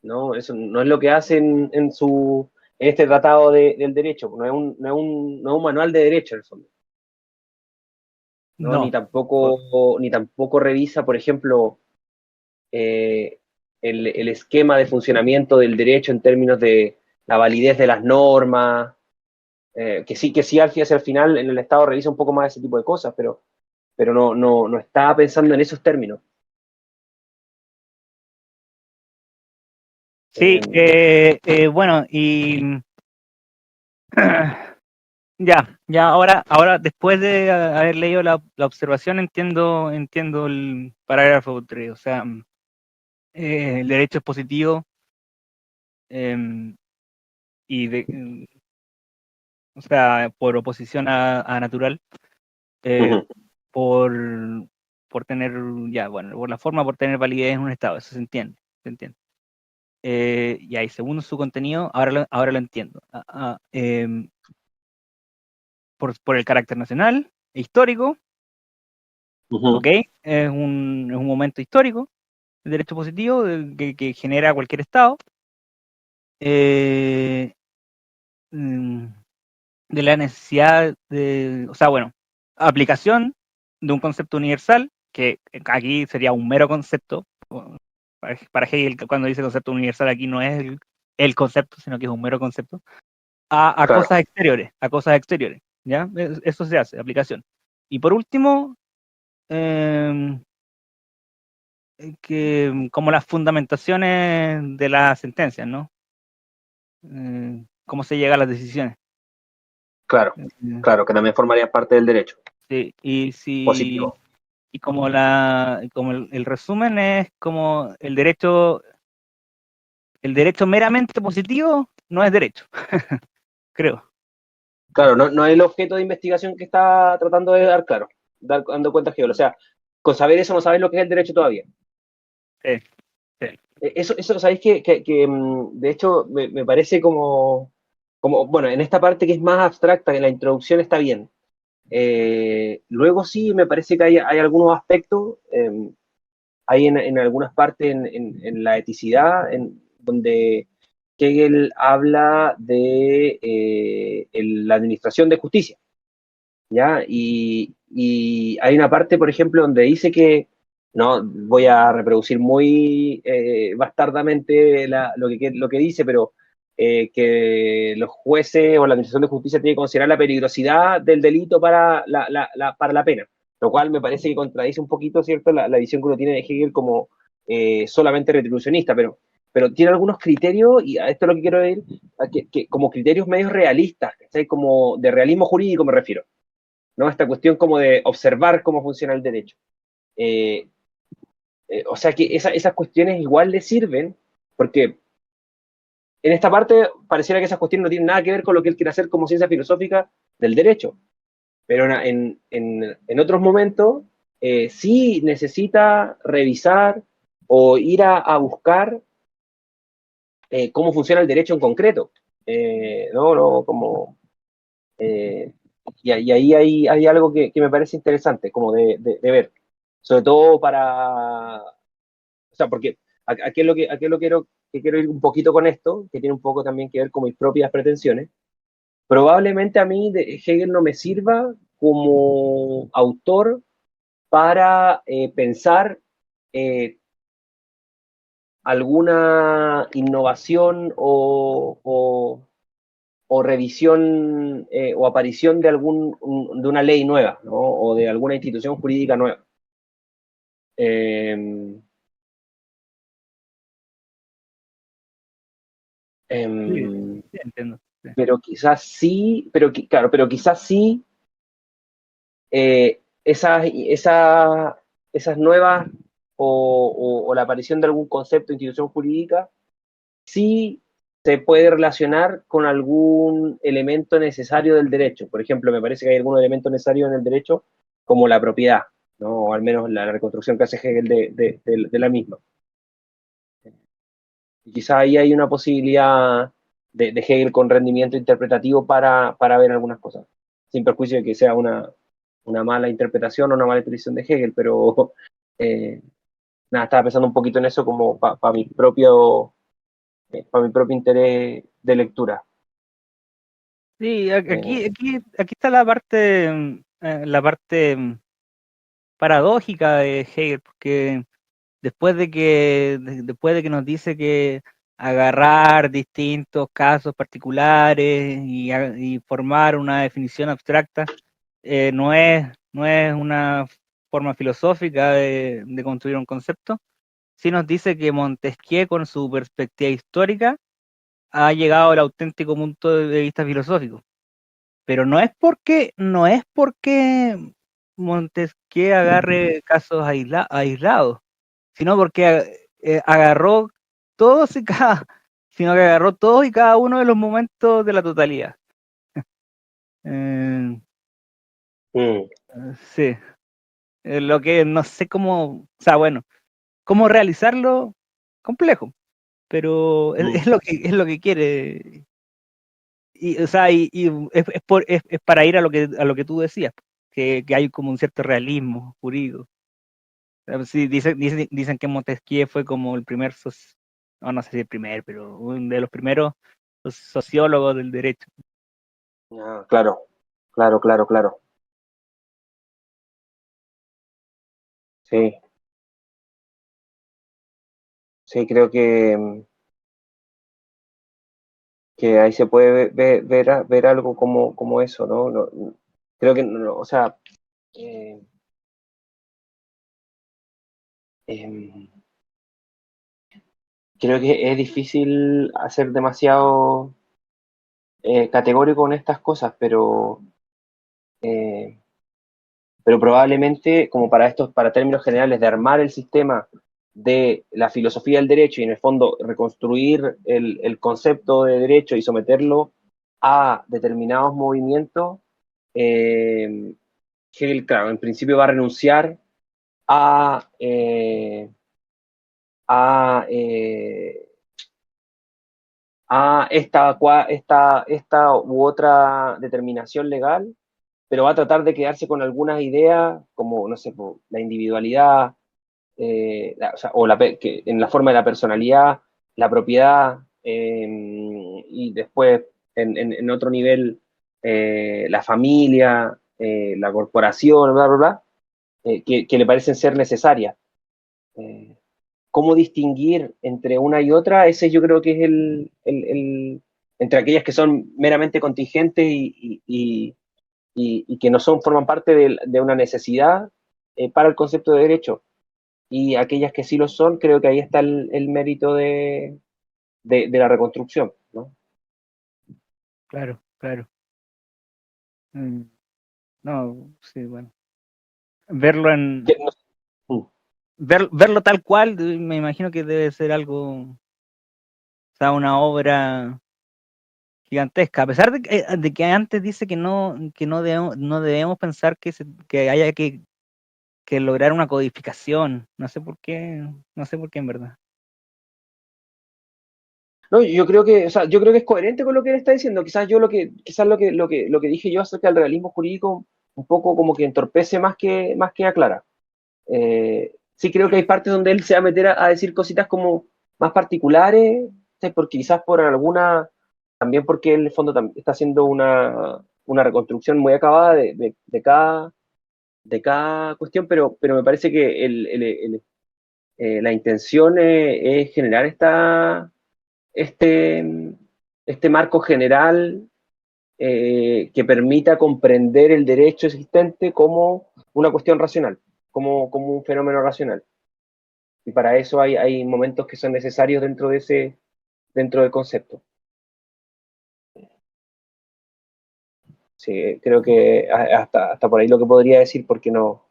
¿no? Eso no es lo que hace en este tratado del derecho, no es un manual de derecho en el fondo. ¿no? No. Ni tampoco revisa, por ejemplo, eh, el esquema de funcionamiento del derecho en términos de la validez de las normas, que sí hacia el final en el Estado revisa un poco más ese tipo de cosas, pero no estaba pensando en esos términos. Sí, bueno, y ya ahora después de haber leído la observación entiendo el parágrafo 3, o sea, el derecho es positivo, em, y o sea, por oposición a natural, eh, Ujú, por, por tener, ya, bueno, por la forma, por tener validez en un estado, eso se entiende. Y ahí, según su contenido, ahora lo entiendo. Por el carácter nacional e histórico, ¿ok? ujú. Es un momento histórico, el derecho positivo que genera cualquier Estado, eh, mm, de la necesidad o sea, bueno, aplicación de un concepto universal, que aquí sería un mero concepto. Para Hegel, cuando dice concepto universal, aquí no es el concepto, sino que es un mero concepto, a Claro, cosas exteriores, ¿ya? Eso se hace, aplicación. Y por último, eh, como las fundamentaciones de las sentencias, ¿no? Cómo se llega a las decisiones. claro, Eh, claro, que también formaría parte del derecho sí, positivo. y como el resumen es como el derecho meramente positivo no es derecho, creo. Claro, no es el objeto de investigación que está tratando de dar claro, dando cuenta Hegel. O sea, con saber eso no sabes lo que es el derecho todavía. Sí, sí. Eso sabéis que, de hecho, me parece bueno, en esta parte que es más abstracta, que la introducción está bien. Luego sí, me parece que hay algunos aspectos, hay en algunas partes en la eticidad, donde Hegel habla de la administración de justicia, ¿ya? Y hay una parte, por ejemplo, donde dice que, no voy a reproducir muy bastardamente lo que dice, pero que los jueces o la Administración de Justicia tiene que considerar la peligrosidad del delito para para la pena, lo cual me parece que contradice un poquito, ¿cierto?, la visión que uno tiene de Hegel como solamente retribucionista, pero tiene algunos criterios, y a esto es lo que quiero decir, como criterios medios realistas, ¿cachai? Como de realismo jurídico me refiero, ¿no? Esta cuestión como de observar cómo funciona el derecho. Eh, o sea que esas cuestiones igual le sirven, porque en esta parte pareciera que esas cuestiones no tienen nada que ver con lo que él quiere hacer como ciencia filosófica del derecho, pero en otros momentos sí necesita revisar o ir a buscar cómo funciona el derecho en concreto. No, como, eh, y ahí hay algo que me parece interesante, como de ver. Sobre todo o sea, porque a qué lo quiero ir un poquito con esto, que tiene un poco también que ver con mis propias pretensiones. Probablemente a mí Hegel no me sirva como autor para pensar eh, alguna innovación o revisión o aparición de una ley nueva, ¿no? O de alguna institución jurídica nueva. Eh, Sí, eh, sí, entiendo. Sí. pero quizás sí, claro, pero quizás sí esas nuevas o la aparición de algún concepto de institución jurídica sí se puede relacionar con algún elemento necesario del derecho. Por ejemplo, me parece que hay algún elemento necesario en el derecho como la propiedad, ¿no? O al menos la reconstrucción que hace Hegel de la misma. Y quizá ahí hay una posibilidad de Hegel con rendimiento interpretativo para ver algunas cosas, sin perjuicio de que sea una mala interpretación o una mala interpretación de Hegel, pero eh, nada, estaba pensando un poquito en eso como para mi propio interés de lectura. Sí, Eh, aquí está la parte, paradójica de Hegel, porque después de que nos dice que agarrar distintos casos particulares y formar una definición abstracta no es una forma filosófica de construir un concepto, sí nos dice que Montesquieu, con su perspectiva histórica, ha llegado al auténtico punto de vista filosófico. Pero no es porque Montesquieu agarre casos aislados, sino porque agarró todos y cada, sino que agarró todos y cada uno de los momentos de la totalidad. Eh, Mm, sí, lo que no sé cómo, o sea, bueno, cómo realizarlo, complejo, pero mm. es lo que quiere. Y, o sea, es para ir a lo que tú decías, que hay como un cierto realismo jurídico. Sí, dicen que Montesquieu fue como el primer, no, no sé si el primer, pero uno de los primeros sociólogos del derecho. Ah, claro, claro, claro, claro. Sí, sí, creo que ahí se puede ver algo como eso, ¿no? Creo que, o sea, eh, em, creo que es difícil hacer demasiado categórico con estas cosas, eh, pero probablemente, como para estos, para términos generales, de armar el sistema de la filosofía del derecho y en el fondo reconstruir el concepto de derecho y someterlo a determinados movimientos, eh, Hegel, claro, en principio va a renunciar a, a, eh, a esta u otra determinación legal, pero va a tratar de quedarse con algunas ideas como, no sé, la individualidad, o, sea, que en la forma de la personalidad, la propiedad, y después en otro nivel la familia, la corporación, bla, bla, bla, que le parecen ser necesarias. Eh, ¿Cómo distinguir entre una y otra? Ese yo creo que es entre aquellas que son meramente contingentes y que no son, forman parte de una necesidad para el concepto de derecho. Y aquellas que sí lo son, creo que ahí está el mérito de la reconstrucción, ¿no? Claro, claro. Mm, no, sí, bueno. Verlo en, Que no- verlo tal cual, me imagino que debe ser algo, o sea, una obra gigantesca. A pesar de que antes dice que no debemos pensar que haya que lograr una codificación. No sé por qué en verdad. No, yo creo que, o sea, yo creo que es coherente con lo que él está diciendo. Quizás lo que dije yo acerca del realismo jurídico un poco como que entorpece más que aclara. Sí creo que hay partes donde él se va a meter a decir cositas como más particulares, ¿sí? Porque quizás por alguna, también porque él en el fondo está haciendo una reconstrucción muy acabada de cada cuestión, pero me parece que la intención es generar este, este marco general que permita comprender el derecho existente como una cuestión racional, como un fenómeno racional. Y para eso hay momentos que son necesarios dentro del concepto. Sí, creo que hasta por ahí lo que podría decir, porque no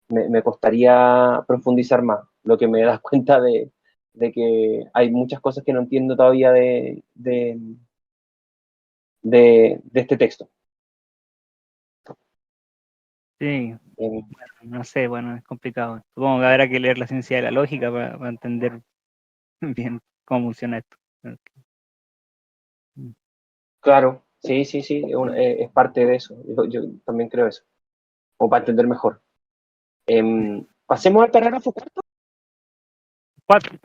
me costaría profundizar más. Lo que me das cuenta de que hay muchas cosas que no entiendo todavía de este texto. Sí, Eh, no sé, bueno, es complicado. Supongo que habrá que leer la ciencia de la lógica para entender bien cómo funciona esto. Mm. claro, sí, sí, sí, es parte de eso. Yo también creo eso, o para entender mejor. Pasemos al parágrafo cuarto. Cuatro.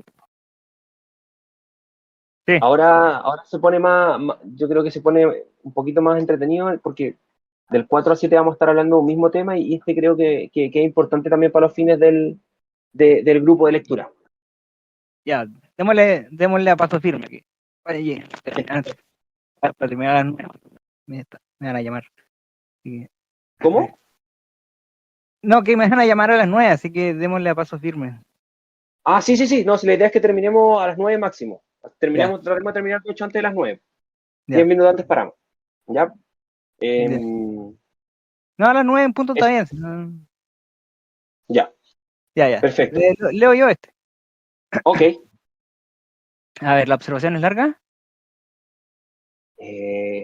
Sí, Ahora se pone yo creo que se pone un poquito más entretenido porque Del 4 al 7 vamos a estar hablando de un mismo tema y este creo que es importante también para los fines del grupo de lectura. Ya, démosle a paso firme aquí. Oye, antes, para terminar las 9, me van a llamar. Así ¿Cómo? no, que me van a llamar a las 9, así que démosle a paso firme. Ah, sí, sí, sí. No, si la idea es que terminemos a las 9 máximo. Ya, Tratemos de terminar mucho antes de las 9. 10 ya, minutos antes paramos. ¿Ya? ya. Em, No, a las 9 en punto está es- bien. Si no- ya, ya, ya. perfecto. Leo yo este. Ok. A ver, ¿la observación es larga?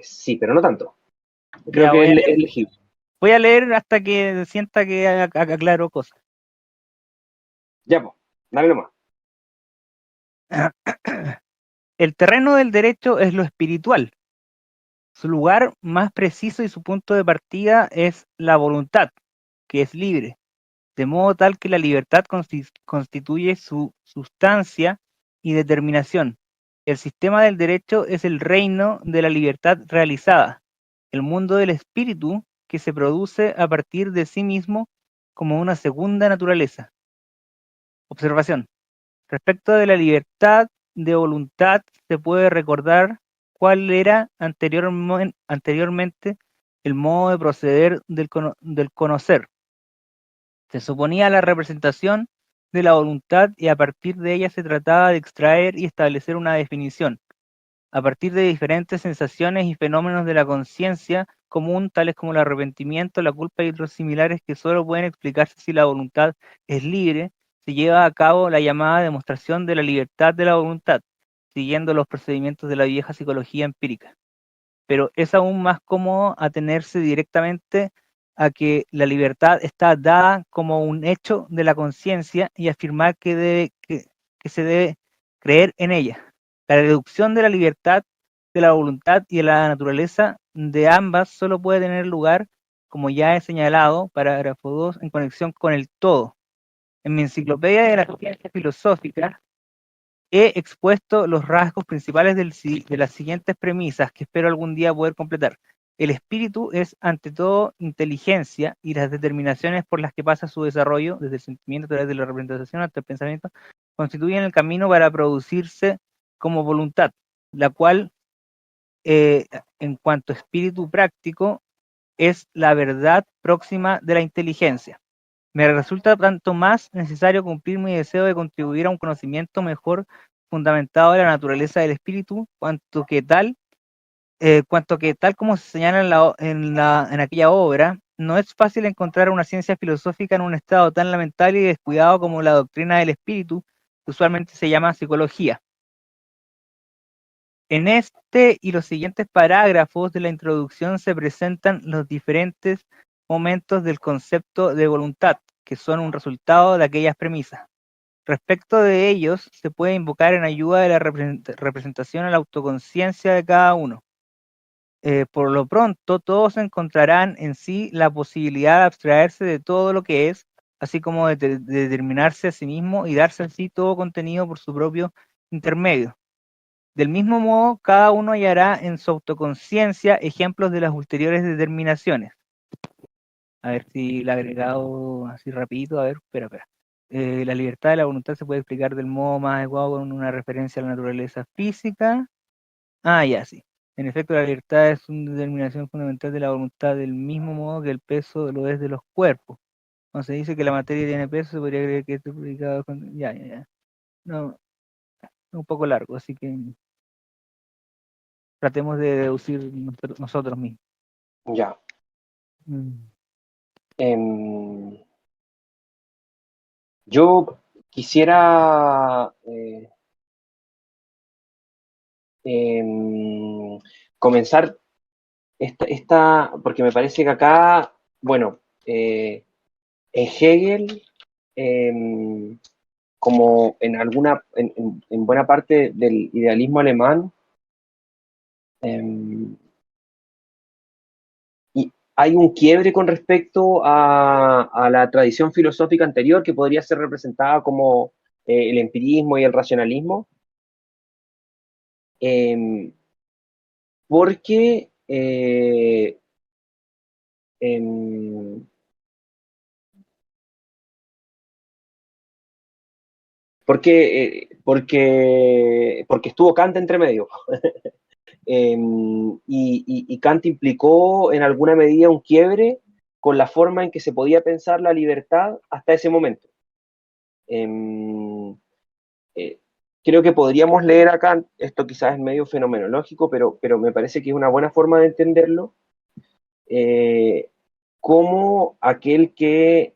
Sí, pero no tanto. Creo Ya, que es legible. voy a leer hasta que sienta que aclaro cosas. Ya, pues. Dale nomás. El terreno del derecho es lo espiritual. Su lugar más preciso y su punto de partida es la voluntad, que es libre, de modo tal que la libertad constituye su sustancia y determinación. El sistema del derecho es el reino de la libertad realizada, el mundo del espíritu que se produce a partir de sí mismo como una segunda naturaleza. Observación. Respecto de la libertad de voluntad, se puede recordar cuál era anteriormente el modo de proceder del conocer. Se suponía la representación de la voluntad y a partir de ella se trataba de extraer y establecer una definición, a partir de diferentes sensaciones y fenómenos de la conciencia común, tales como el arrepentimiento, la culpa y otros similares que solo pueden explicarse si la voluntad es libre, se lleva a cabo la llamada demostración de la libertad de la voluntad, siguiendo los procedimientos de la vieja psicología empírica. Pero es aún más cómodo atenerse directamente a que la libertad está dada como un hecho de la conciencia y afirmar que se debe creer en ella. La reducción de la libertad, de la voluntad y de la naturaleza de ambas solo puede tener lugar, como ya he señalado, parágrafo 2, en conexión con el todo. En mi enciclopedia de la ciencia filosófica he expuesto los rasgos principales de las siguientes premisas que espero algún día poder completar. El espíritu es, ante todo, inteligencia y las determinaciones por las que pasa su desarrollo, desde el sentimiento a través de la representación hasta el pensamiento, constituyen el camino para producirse como voluntad, la cual, eh, en cuanto a espíritu práctico, es la verdad próxima de la inteligencia. Me resulta tanto más necesario cumplir mi deseo de contribuir a un conocimiento mejor fundamentado de la naturaleza del espíritu, cuanto que tal como se señala en aquella obra, no es fácil encontrar una ciencia filosófica en un estado tan lamentable y descuidado como la doctrina del espíritu, que usualmente se llama psicología. En este y los siguientes parágrafos de la introducción se presentan los diferentes momentos del concepto de voluntad, que son un resultado de aquellas premisas. Respecto de ellos, se puede invocar en ayuda de la representación a la autoconciencia de cada uno. Por lo pronto, todos encontrarán en sí la posibilidad de abstraerse de todo lo que es, así como de determinarse a sí mismo y darse así todo contenido por su propio intermedio. Del mismo modo, cada uno hallará en su autoconciencia ejemplos de las ulteriores determinaciones. A ver si el agregado así rapidito, a ver, espera. La libertad de la voluntad se puede explicar del modo más adecuado con una referencia a la naturaleza física. Ah, ya, sí. En efecto, la libertad es una determinación fundamental de la voluntad del mismo modo que el peso lo es de los cuerpos. Cuando se dice que la materia tiene peso, se podría creer que esto es publicado con... Ya. No, es un poco largo, así que tratemos de deducir nosotros mismos. Ya. Mm. Em, yo quisiera em, comenzar porque me parece que acá, bueno, en Hegel, em, como en buena parte del idealismo alemán, em, y hay un quiebre con respecto a la tradición filosófica anterior que podría ser representada como el empirismo y el racionalismo, em, porque em, porque estuvo Kant entre medio. Y Kant implicó en alguna medida un quiebre con la forma en que se podía pensar la libertad hasta ese momento. Eh, eh, Creo que podríamos leer a Kant, esto quizás es medio fenomenológico, pero me parece que es una buena forma de entenderlo, eh, como aquel que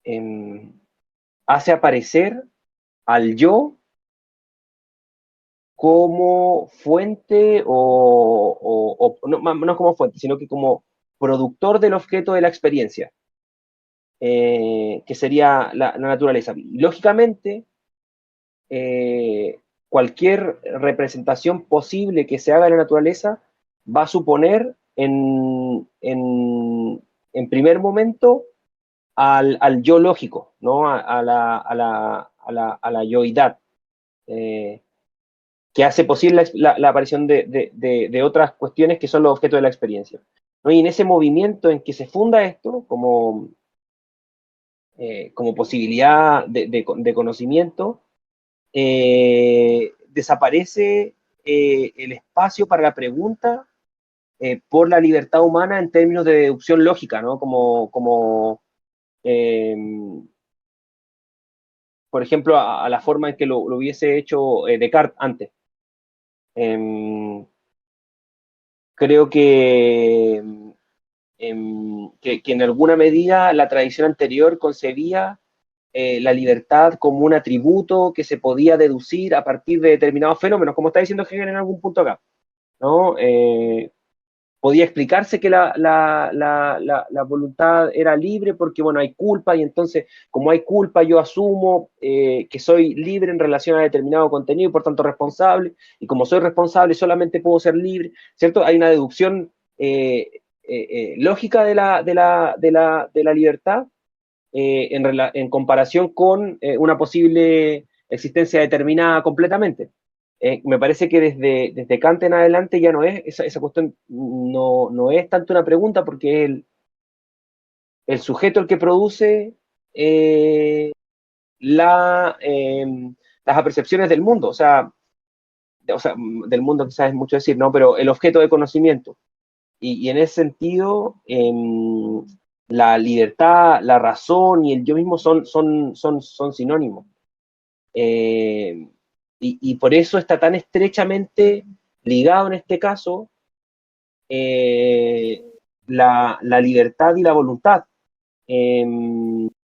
em, hace aparecer al yo como fuente o no, no como fuente, sino que como productor del objeto de la experiencia, que sería la naturaleza. Lógicamente, eh, cualquier representación posible que se haga de la naturaleza va a suponer en primer momento al yo lógico, ¿no? A la yoidad. Eh, que hace posible la aparición de otras cuestiones que son los objetos de la experiencia. ¿No? Y en ese movimiento en que se funda esto como posibilidad de conocimiento, desaparece el espacio para la pregunta por la libertad humana en términos de deducción lógica, ¿no? Eh, por ejemplo, a la forma en que lo hubiese hecho Descartes antes. Eh, Creo que en alguna medida la tradición anterior concebía la libertad como un atributo que se podía deducir a partir de determinados fenómenos, como está diciendo Hegel en algún punto acá, ¿no? Podía explicarse que la voluntad era libre porque, bueno, hay culpa y entonces, como hay culpa, yo asumo que soy libre en relación a determinado contenido y por tanto responsable, y como soy responsable solamente puedo ser libre, ¿cierto? Hay una deducción lógica de la libertad en comparación con una posible existencia determinada completamente. Me parece que desde Kant en adelante ya no es, esa cuestión no es tanto una pregunta porque es el sujeto el que produce eh, la, eh, las apercepciones del mundo, o sea, del mundo quizás es mucho decir, ¿no? Pero el objeto de conocimiento. Y en ese sentido, la libertad, la razón y el yo mismo son sinónimos. Eh, y por eso está tan estrechamente ligado en este caso eh, la libertad y la voluntad. Eh,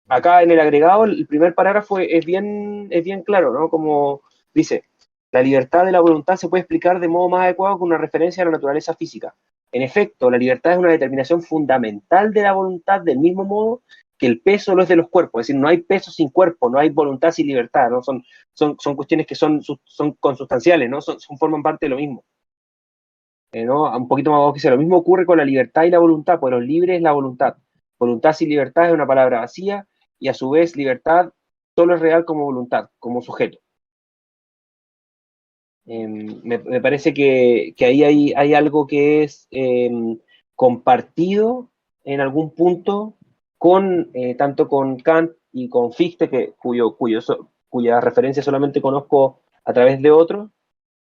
Acá en el agregado, el primer parágrafo es bien claro, ¿no? Como dice, la libertad de la voluntad se puede explicar de modo más adecuado con una referencia a la naturaleza física. En efecto, la libertad es una determinación fundamental de la voluntad del mismo modo que el peso lo es de los cuerpos. Es decir, no hay peso sin cuerpo, no hay voluntad sin libertad, ¿no? Son cuestiones que son consustanciales, ¿no? Forman parte de lo mismo. ¿No? Un poquito más abajo que dice, lo mismo ocurre con la libertad y la voluntad, pues lo libre es la voluntad. Voluntad sin libertad es una palabra vacía y a su vez libertad solo es real como voluntad, como sujeto. Me parece que ahí hay algo que es compartido en algún punto tanto con Kant y con Fichte, cuya referencia solamente conozco a través de otros,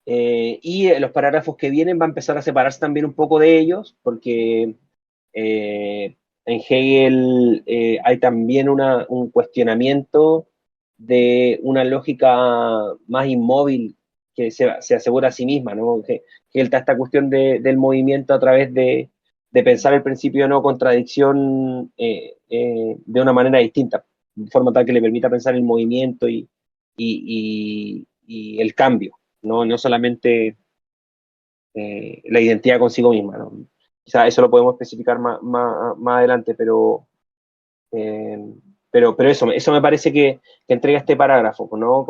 y los parágrafos que vienen va a empezar a separarse también un poco de ellos, porque en Hegel hay también un cuestionamiento de una lógica más inmóvil que se asegura a sí misma, ¿no? Hegel está esta cuestión del movimiento a través de pensar el principio de no contradicción de una manera distinta, de forma tal que le permita pensar el movimiento y el cambio, no solamente la identidad consigo misma, ¿no? Quizá eso lo podemos especificar más adelante, eh, pero eso me parece que entrega este parágrafo, ¿no?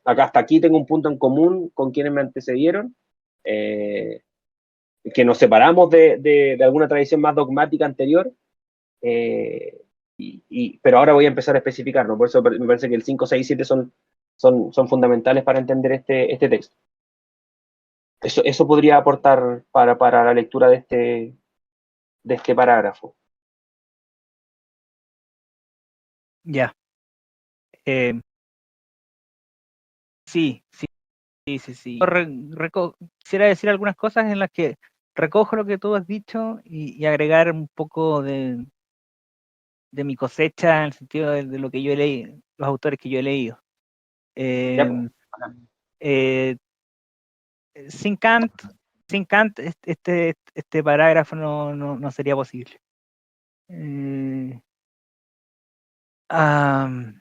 Acá hasta aquí tengo un punto en común con quienes me antecedieron, eh, que nos separamos de alguna tradición más dogmática anterior, eh, pero ahora voy a empezar a especificar, ¿no? Por eso me parece que el 5, 6 y 7 son fundamentales para entender este texto. Eso podría aportar para la lectura de este parágrafo. Ya. Eh, sí, sí, sí, sí, sí. Quisiera decir algunas cosas en las que recojo lo que tú has dicho y agregar un poco de mi cosecha en el sentido de lo que yo he leído, los autores que yo he leído. Ya, pues. Eh, eh, sin Kant, sin Kant, este parágrafo no sería posible. Eh, am,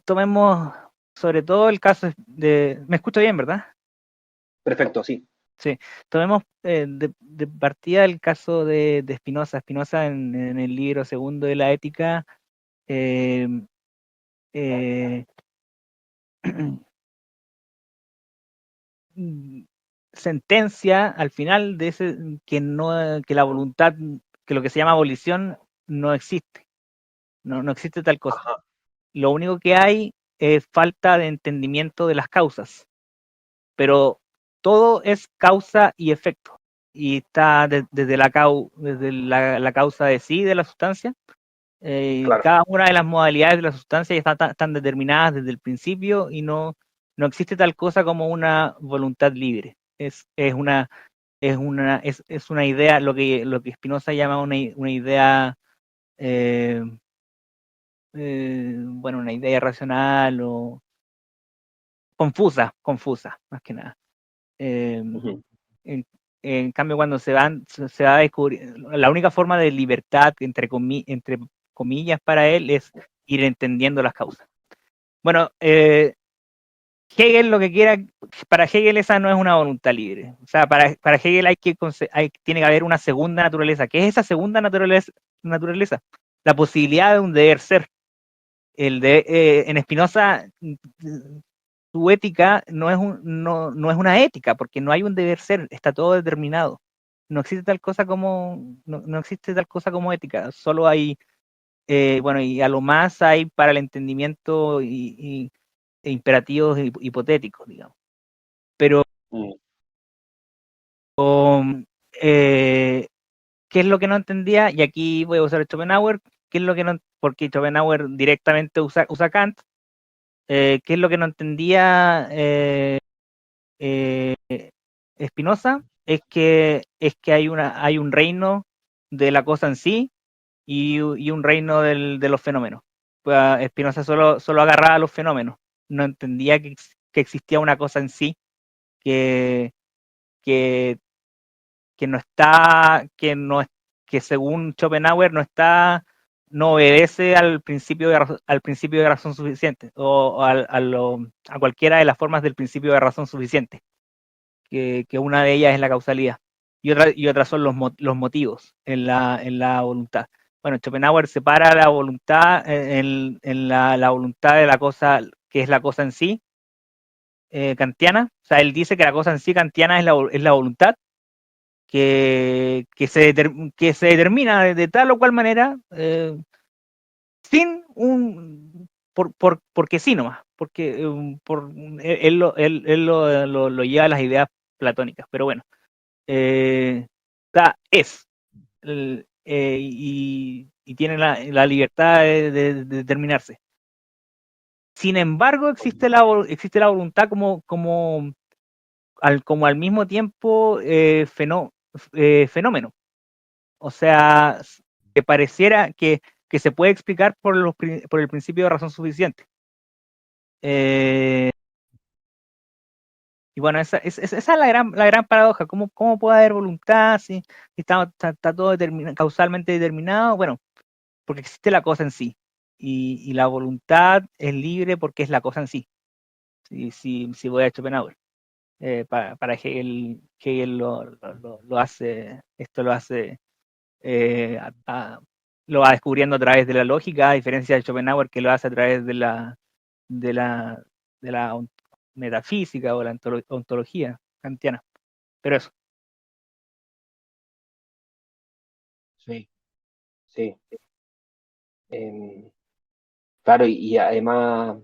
Tomemos sobre todo el caso de... ¿Me escucho bien, verdad? Perfecto, sí. Sí. Tomemos de partida el caso de Spinoza. Spinoza en el libro segundo de la ética eh, eh, sentencia al final de ese que la voluntad, que lo que se llama abolición no existe. No existe tal cosa. Ajá, Lo único que hay es falta de entendimiento de las causas, pero todo es causa y efecto. Y está desde la causa de sí de la sustancia. claro. Cada una de las modalidades de la sustancia ya están determinadas desde el principio y no existe tal cosa como una voluntad libre. Es una idea, lo que Spinoza llama una idea, eh, bueno, una idea racional o confusa, más que nada. Eh, Ujú. en, en cambio, cuando se va a descubrir, la única forma de libertad, entre comillas, para él es ir entendiendo las causas. Bueno, Hegel lo que quiera, para Hegel esa no es una voluntad libre. O sea, para Hegel tiene que haber una segunda naturaleza. ¿Qué es esa segunda naturaleza? La posibilidad de un deber ser. En Spinoza, su ética no es una ética, porque no hay un deber ser, está todo determinado. No existe tal cosa como ética, solo hay, bueno, y a lo más hay para el entendimiento e imperativos hipotéticos, digamos. Pero, Mm. eh, ¿qué es lo que no entendía? Y aquí voy a usar Schopenhauer, ¿qué es lo que no, porque Schopenhauer directamente usa Kant, ¿qué es lo que no entendía Spinoza? Es que hay un reino de la cosa en sí y un reino de los fenómenos. Pues Spinoza solo agarraba los fenómenos, no entendía que existía una cosa en sí que, que, que no está, que no es, que según Schopenhauer no obedece al principio de razón suficiente, o a cualquiera de las formas del principio de razón suficiente, que una de ellas es la causalidad, y otra son los motivos en la voluntad. Bueno, Schopenhauer separa la voluntad la voluntad de la cosa, que es la cosa en sí, kantiana. O sea, él dice que la cosa en sí kantiana es la voluntad, que se determina de tal o cual manera, sin porque sí nomás, porque él lo lleva a las ideas platónicas, pero bueno, es, y tiene la libertad de determinarse. Sin embargo, existe la voluntad como al mismo tiempo fenómeno. O sea, que pareciera que se puede explicar por el principio de razón suficiente. Eh, y bueno, esa es la gran paradoja. ¿Cómo puede haber voluntad si está todo causalmente determinado? Bueno, porque existe la cosa en sí. Y la voluntad es libre porque es la cosa en sí. Si voy a Schopenhauer. Para Hegel lo hace, esto lo hace eh, a- a- lo va descubriendo a través de la lógica, a diferencia de Schopenhauer que lo hace a través de la, de la metafísica o la ontología kantiana. Pero eso, Sí, sí. Claro, y además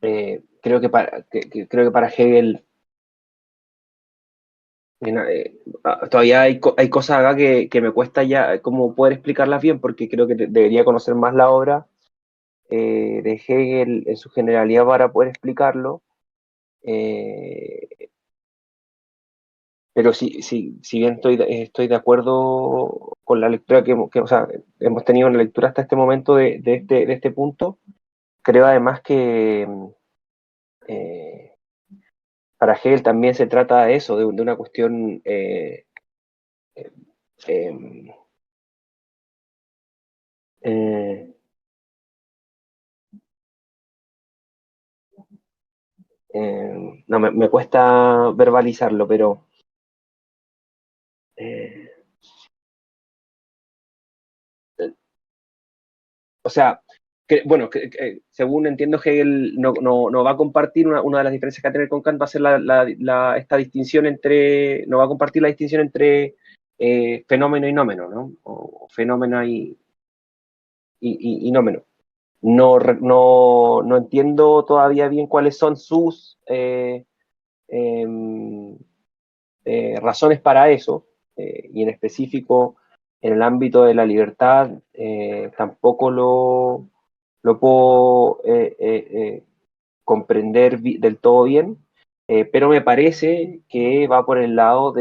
creo que creo que para Hegel Todavía hay cosas acá que me cuesta ya como poder explicarlas bien, porque creo que debería conocer más la obra de Hegel en su generalidad para poder explicarlo. Eh, pero si bien estoy de acuerdo con la lectura o sea, hemos tenido una lectura hasta este momento de este punto, creo además que eh, para Hegel también se trata de eso, de una cuestión eh, eh, no, me cuesta verbalizarlo, pero eh, o sea, bueno, según entiendo, Hegel no va a compartir una de las diferencias que va a tener con Kant, va a ser esta distinción entre, no va a compartir la distinción entre fenómeno y nómeno, ¿no? O fenómeno y nómeno. No entiendo todavía bien cuáles son sus em, razones para eso, y en específico en el ámbito de la libertad, tampoco lo puedo comprender del todo bien, pero me parece que va por el lado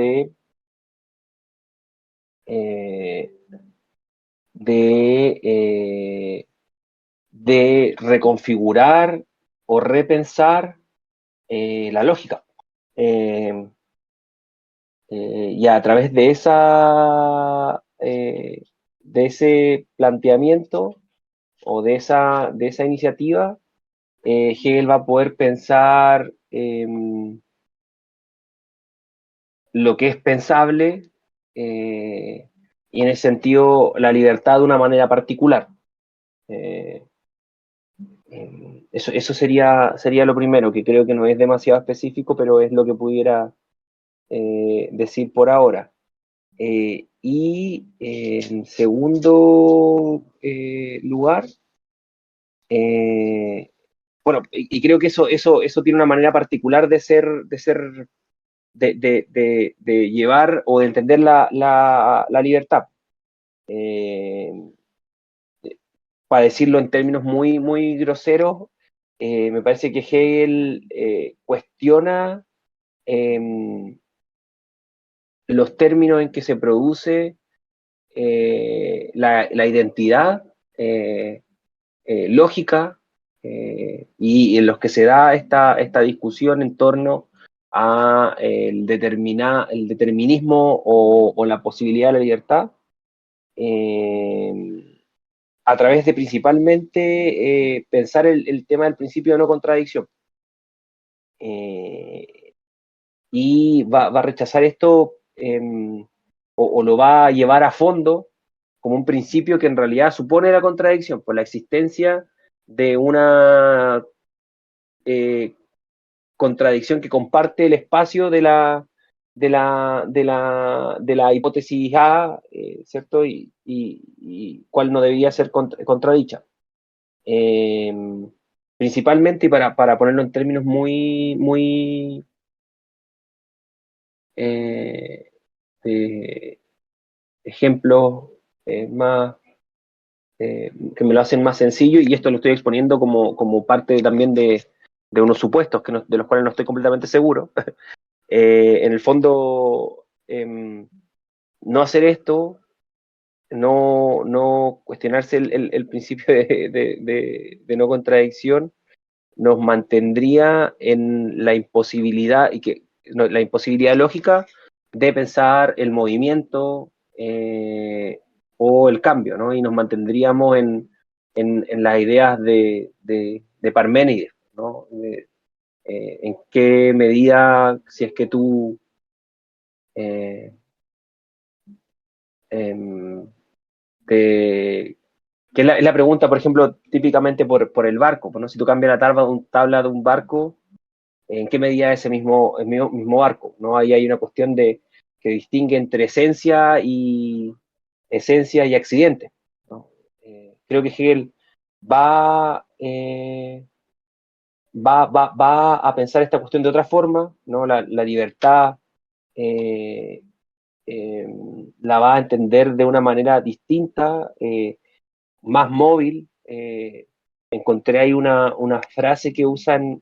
eh, de, eh, de reconfigurar o repensar la lógica. Eh, y a través de ese planteamiento o de esa iniciativa, Hegel va a poder pensar lo que es pensable, y en ese sentido la libertad de una manera particular. Eh, eso sería lo primero, que creo que no es demasiado específico, pero es lo que pudiera decir por ahora. En segundo lugar, bueno, y creo que eso tiene una manera particular de llevar o de entender la libertad. Eh, para decirlo en términos muy groseros, me parece que Hegel cuestiona eh, los términos en que se produce la identidad lógica, y en los que se da esta discusión en torno a el determinismo o la posibilidad de la libertad, a través de principalmente pensar el tema del principio de no contradicción. Eh, y va a rechazar esto, o lo va a llevar a fondo como un principio que en realidad supone la contradicción por la existencia de una eh, contradicción que comparte el espacio de la hipótesis A, ¿cierto? Y cuál no debería ser contradicha. Eh, Principalmente, y para ponerlo en términos muy eh, de ejemplos más que me lo hacen más sencillo, y esto lo estoy exponiendo como parte también de unos supuestos de los cuales no estoy completamente seguro. En el fondo, no hacer esto, no cuestionarse el principio de no contradicción, nos mantendría en la imposibilidad, no, la imposibilidad lógica de pensar el movimiento o el cambio, ¿no? Y nos mantendríamos en las ideas de Parménides, ¿no? En qué medida, si es que tú eh, em, te, que es la pregunta, por ejemplo, típicamente por el barco, pues, ¿no? Si tú cambias la tabla de un barco, ¿en qué medida es el mismo barco? ¿No? Ahí hay una cuestión que distingue entre esencia y accidente, ¿no? Creo que Hegel va, eh, va a pensar esta cuestión de otra forma, ¿no? La libertad la va a entender de una manera distinta, más móvil. Encontré ahí una frase que usan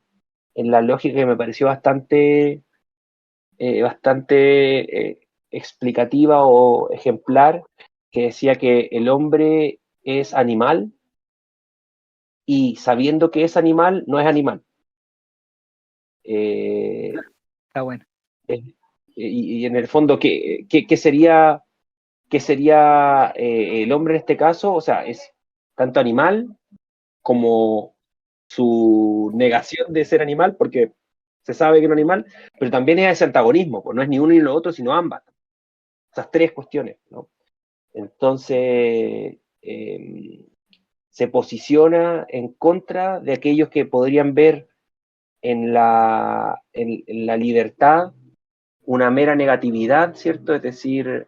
en la lógica que me pareció bastante explicativa o ejemplar, que decía que el hombre es animal y sabiendo que es animal, no es animal. Eh, Está bueno. y en el fondo, ¿qué sería, el hombre en este caso? O sea, es tanto animal como su negación de ser animal, porque se sabe que es un animal, pero también es ese antagonismo, pues no es ni uno ni lo otro, sino ambas. Esas tres cuestiones, ¿no? Entonces, se posiciona en contra de aquellos que podrían ver en la libertad una mera negatividad, ¿cierto? Es decir,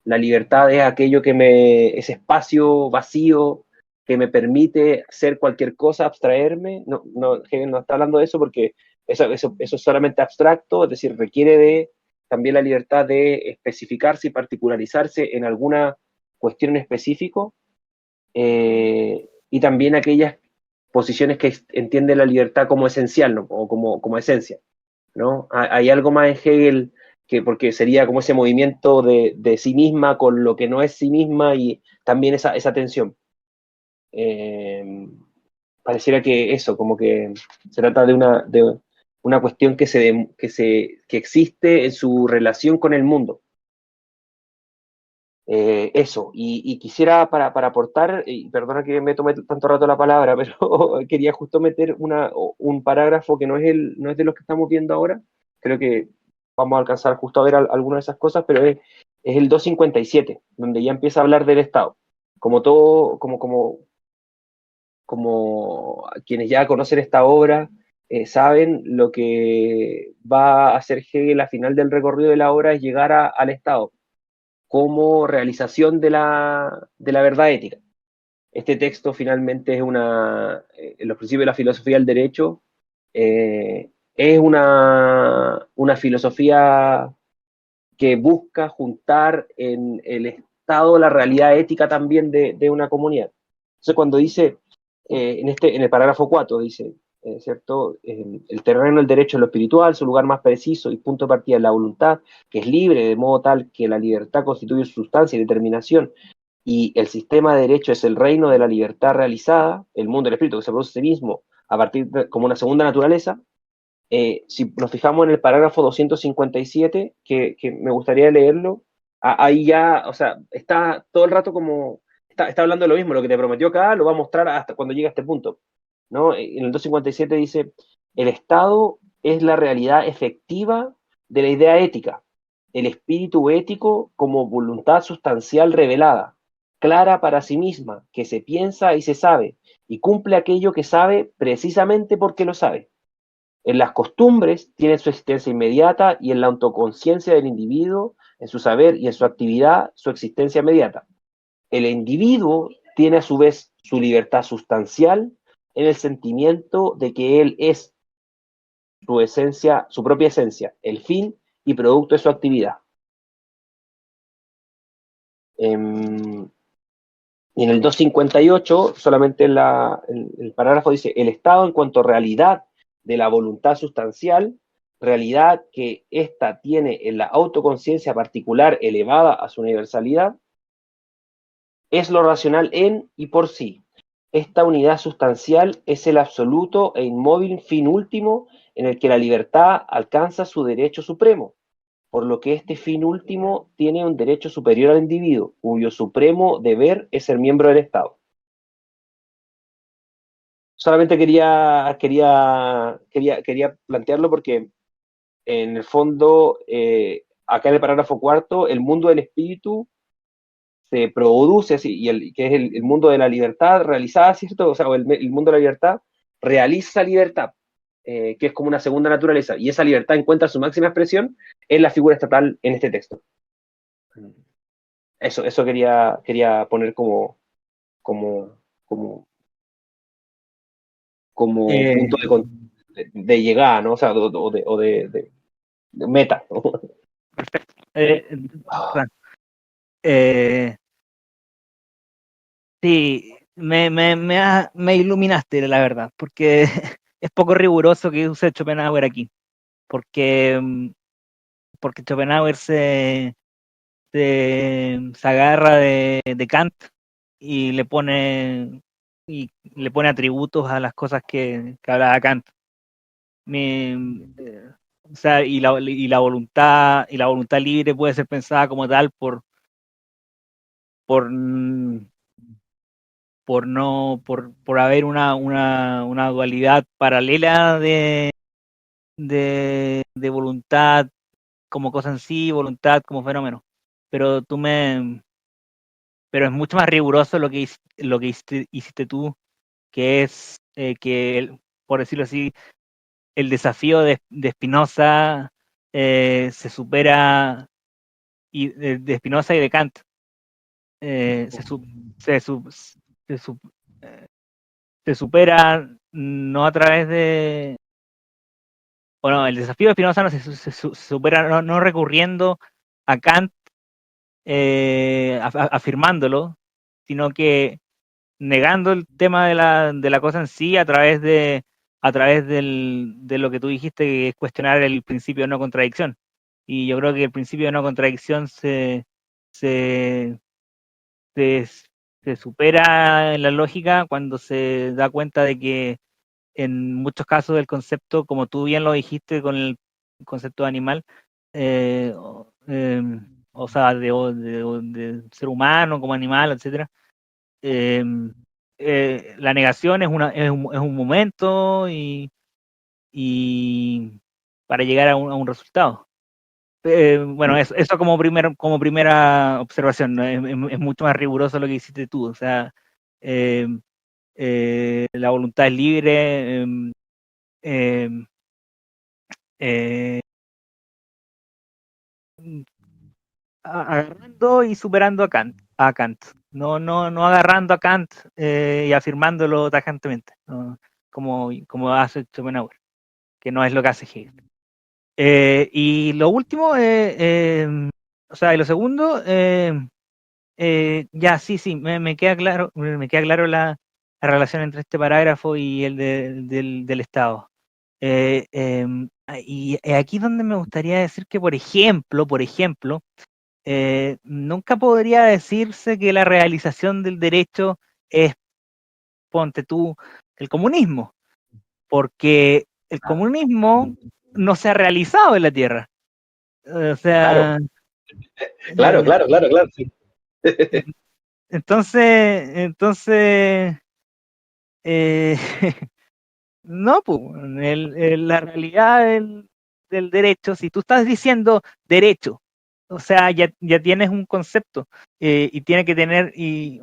la libertad es aquello ese espacio vacío que me permite hacer cualquier cosa, abstraerme. No, no, Hegel no está hablando de eso porque eso es solamente abstracto, es decir, requiere también la libertad de especificarse y particularizarse en alguna cuestión en específico, y también aquellas posiciones que entienden la libertad como esencial, ¿no? O como esencia, ¿no? Hay algo más en Hegel porque sería como ese movimiento de sí misma con lo que no es sí misma y también esa tensión. Pareciera que eso, como que se trata de una cuestión que existe en su relación con el mundo. Eso, y quisiera para aportar, y perdona que me tome tanto rato la palabra, pero quería justo meter un parágrafo que no es de los que estamos viendo ahora. Creo que vamos a alcanzar justo a ver algunas de esas cosas, pero es el 257, donde ya empieza a hablar del Estado. Como todo, como quienes ya conocen esta obra, saben, lo que va a hacer Hegel al final del recorrido de la obra es llegar al Estado como realización de la verdad ética. Este texto finalmente es en los principios de la filosofía del derecho, es una filosofía que busca juntar en el Estado la realidad ética también de una comunidad. Entonces cuando dice, en el parágrafo 4 dice, ¿cierto? El terreno del derecho es lo espiritual, su lugar más preciso y punto de partida es la voluntad, que es libre de modo tal que la libertad constituye sustancia y determinación, y el sistema de derecho es el reino de la libertad realizada, el mundo del espíritu que se produce a sí mismo a partir como una segunda naturaleza. Si nos fijamos en el parágrafo 257, que me gustaría leerlo, ahí ya, o sea, está todo el rato está hablando de lo mismo, lo que te prometió acá lo va a mostrar hasta cuando llegue a este punto, ¿no? En el 257 dice, el Estado es la realidad efectiva de la idea ética, el espíritu ético como voluntad sustancial revelada, clara para sí misma, que se piensa y se sabe, y cumple aquello que sabe precisamente porque lo sabe. En las costumbres tiene su existencia inmediata y en la autoconciencia del individuo, en su saber y en su actividad, su existencia inmediata. El individuo tiene a su vez su libertad sustancial en el sentimiento de que él es su esencia, su propia esencia, el fin y producto de su actividad. Y en el 258, solamente en el parágrafo dice, el Estado en cuanto a realidad de la voluntad sustancial, realidad que ésta tiene en la autoconciencia particular elevada a su universalidad, es lo racional en y por sí. Esta unidad sustancial es el absoluto e inmóvil fin último en el que la libertad alcanza su derecho supremo, por lo que este fin último tiene un derecho superior al individuo, cuyo supremo deber es ser miembro del Estado. Solamente quería plantearlo porque en el fondo, acá en el parágrafo cuarto, el mundo del espíritu se produce, que es el mundo de la libertad realizada, ¿cierto? O sea, el mundo de la libertad realiza libertad, que es como una segunda naturaleza, y esa libertad encuentra su máxima expresión en la figura estatal en este texto. Eso quería poner como, como, como Eh, punto de llegada, ¿no? O sea, o de meta, ¿no? perfecto. Ah, Sí, me iluminaste, la verdad, porque es poco riguroso que use Schopenhauer aquí, porque, porque Schopenhauer se agarra de Kant y le pone atributos a las cosas que hablaba Kant. O sea, y la voluntad libre puede ser pensada como tal por, por no, por haber una dualidad paralela de voluntad como cosa en sí, voluntad como fenómeno. Pero pero es mucho más riguroso lo que hiciste tú, que es por decirlo así, el desafío de Spinoza se supera de Spinoza y de Kant se, su- se, su- se su- eh, se supera no a través de, bueno, el desafío de Spinoza no se supera no recurriendo a Kant afirmándolo, sino que negando el tema de la cosa en sí a través de lo que tú dijiste, que es cuestionar el principio de no contradicción. Y yo creo que el principio de no contradicción se, se, se supera en la lógica cuando se da cuenta de que en muchos casos el concepto, como tú bien lo dijiste con el concepto de animal, eh, o sea, de ser humano como animal, etcétera, eh, la negación es un momento y para llegar a un resultado. Bueno, eso como primera observación, ¿no? Es mucho más riguroso lo que hiciste tú, o sea, eh, la voluntad es libre, eh, eh, agarrando y superando a Kant. No agarrando a Kant y afirmándolo tajantemente, ¿no? Como hace Schopenhauer, que no es lo que hace Hegel. Y lo último, o sea, y lo segundo, ya sí, me queda claro la relación entre este parágrafo y el del Estado. Y aquí donde me gustaría decir que, por ejemplo, nunca podría decirse que la realización del derecho es, ponte tú, el comunismo, porque el comunismo no se ha realizado en la Tierra. O claro, sea, claro, eh, claro, claro, claro, sí. entonces, eh, no, pues, la realidad del derecho, si tú estás diciendo derecho, o sea, ya tienes un concepto y tiene que tener,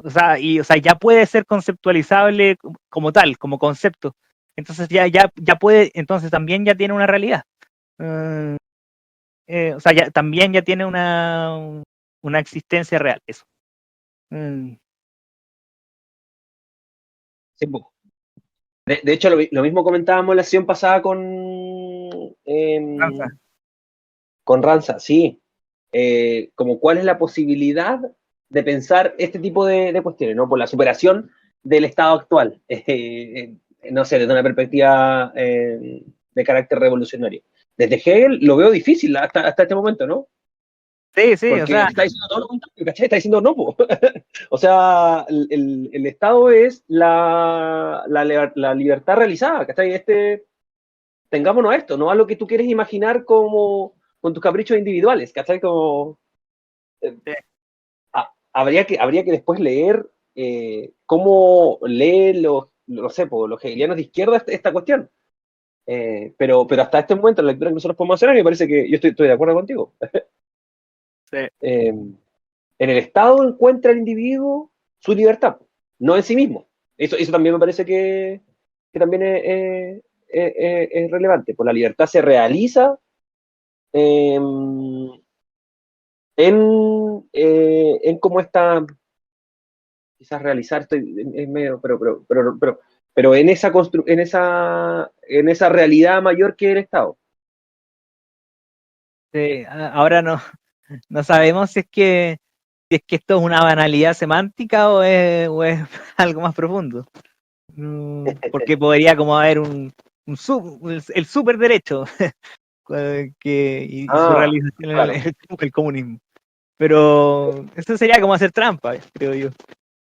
o sea, ya puede ser conceptualizable como tal, como concepto. Entonces ya puede, entonces también ya tiene una realidad. Eh, o sea, también ya tiene una existencia real, eso. Mm, Sí, po. De hecho, lo mismo comentábamos la sesión pasada Franza. con Ranza, sí. Como cuál es la posibilidad de pensar este tipo de cuestiones, ¿no? Por la superación del estado actual, no sé, desde una perspectiva de carácter revolucionario. Desde Hegel lo veo difícil hasta este momento, ¿no? Sí, sí, o Porque sea, está diciendo todo lo contrario, ¿cachai? Está diciendo no, po. O sea, el Estado es la libertad realizada, ¿cachai? Tengámonos a esto, no a lo que tú quieres imaginar como con tus caprichos individuales, ¿cachai? Como, eh, sí, habría que después leer cómo lee no sé, po, los hegelianos de izquierda esta cuestión. Pero hasta este momento, la lectura que nosotros podemos hacer, me parece que yo estoy de acuerdo contigo. sí, Eh, en el Estado encuentra el individuo su libertad, no en sí mismo. Eso también me parece que también es relevante. Pues la libertad se realiza eh, en cómo está, quizás realizar, es medio, pero en esa realidad mayor que el Estado. Ahora no sabemos si es que esto es una banalidad semántica o es algo más profundo. Porque podría como haber el superderecho y su Ah, realización en claro. el comunismo. Pero eso sería como hacer trampa, creo yo,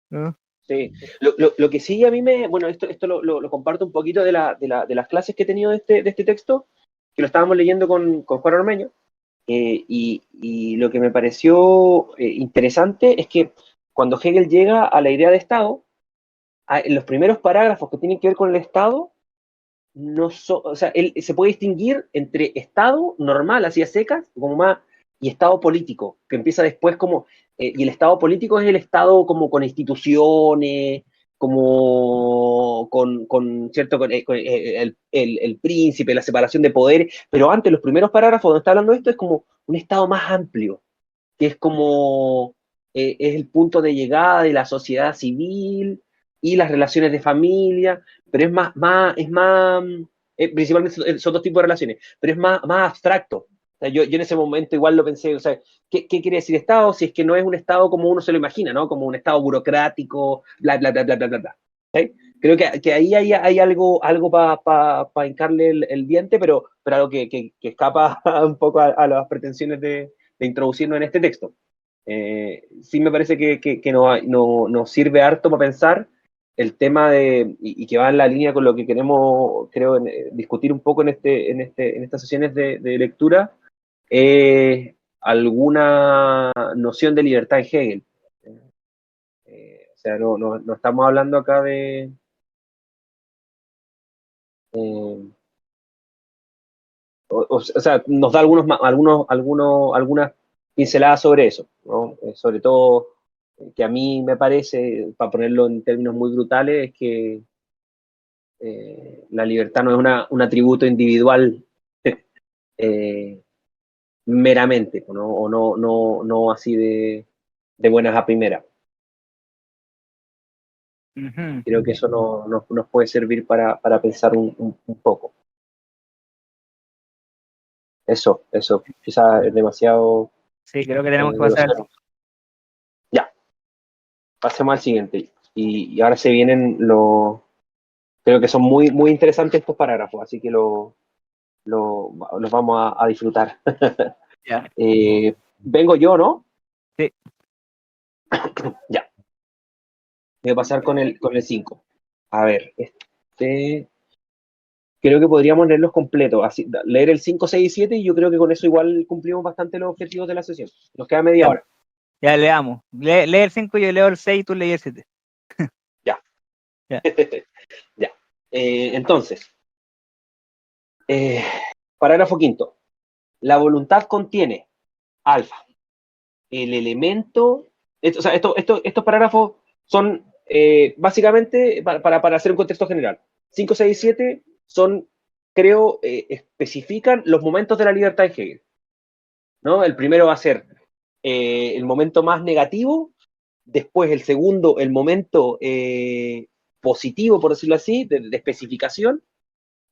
¿no? Sí. Lo que sí a mí bueno, esto lo comparto un poquito de las clases que he tenido de este texto, que lo estábamos leyendo con Juan Ormeño, y lo que me pareció interesante es que cuando Hegel llega a la idea de Estado, en los primeros parágrafos que tienen que ver con el Estado, o sea, él se puede distinguir entre Estado normal, así a secas, como más, y Estado político, que empieza después como, y el Estado político es el Estado como con instituciones, como cierto, el príncipe, la separación de poderes, pero antes, los primeros parágrafos donde está hablando de esto, es como un Estado más amplio, que es como, es el punto de llegada de la sociedad civil y las relaciones de familia, pero principalmente son dos tipos de relaciones, pero es más abstracto. O sea, yo en ese momento igual lo pensé, o sea, ¿qué quiere decir Estado? Si es que no es un Estado como uno se lo imagina, ¿no? Como un Estado burocrático, bla, bla, bla, bla, bla, bla, bla. ¿Sí? Creo que ahí hay algo para hincarle el diente, pero algo que escapa un poco a las pretensiones de introducirnos en este texto. Sí me parece que nos sirve harto para pensar el tema y que va en la línea con lo que queremos, creo, discutir un poco en estas sesiones de lectura, alguna noción de libertad en Hegel. O sea, no estamos hablando acá eh, o sea, nos da algunas pinceladas sobre eso, ¿no? Sobre todo, que a mí me parece, para ponerlo en términos muy brutales, es que la libertad no es un atributo individual eh, meramente, ¿no? O no así de buenas a primeras. Ujú. Creo que eso nos puede servir para pensar un poco. Eso, quizás es demasiado Sí, creo que tenemos que pasar al grosero. Ya, pasemos al siguiente. Y ahora se vienen creo que son muy interesantes estos parágrafos, así que los vamos a disfrutar. ya. Vengo yo, ¿no? Sí, Ya, voy a pasar con el 5. A ver, creo que podríamos leerlos completos, así, leer el 5, 6 y 7, y yo creo que con eso igual cumplimos bastante los objetivos de la sesión. Nos queda media ya, hora. ya leamos. Lee el 5, yo leo el 6 y tú lees el 7. Ya, Ya. ya. Entonces, eh, parágrafo quinto. La voluntad contiene alfa, el elemento, o sea, estos parágrafos son básicamente para hacer un contexto general. 5, 6 y 7 son, creo, especifican los momentos de la libertad de Hegel, ¿no? El primero va a ser el momento más negativo, después el segundo, el momento positivo, por decirlo así, de especificación,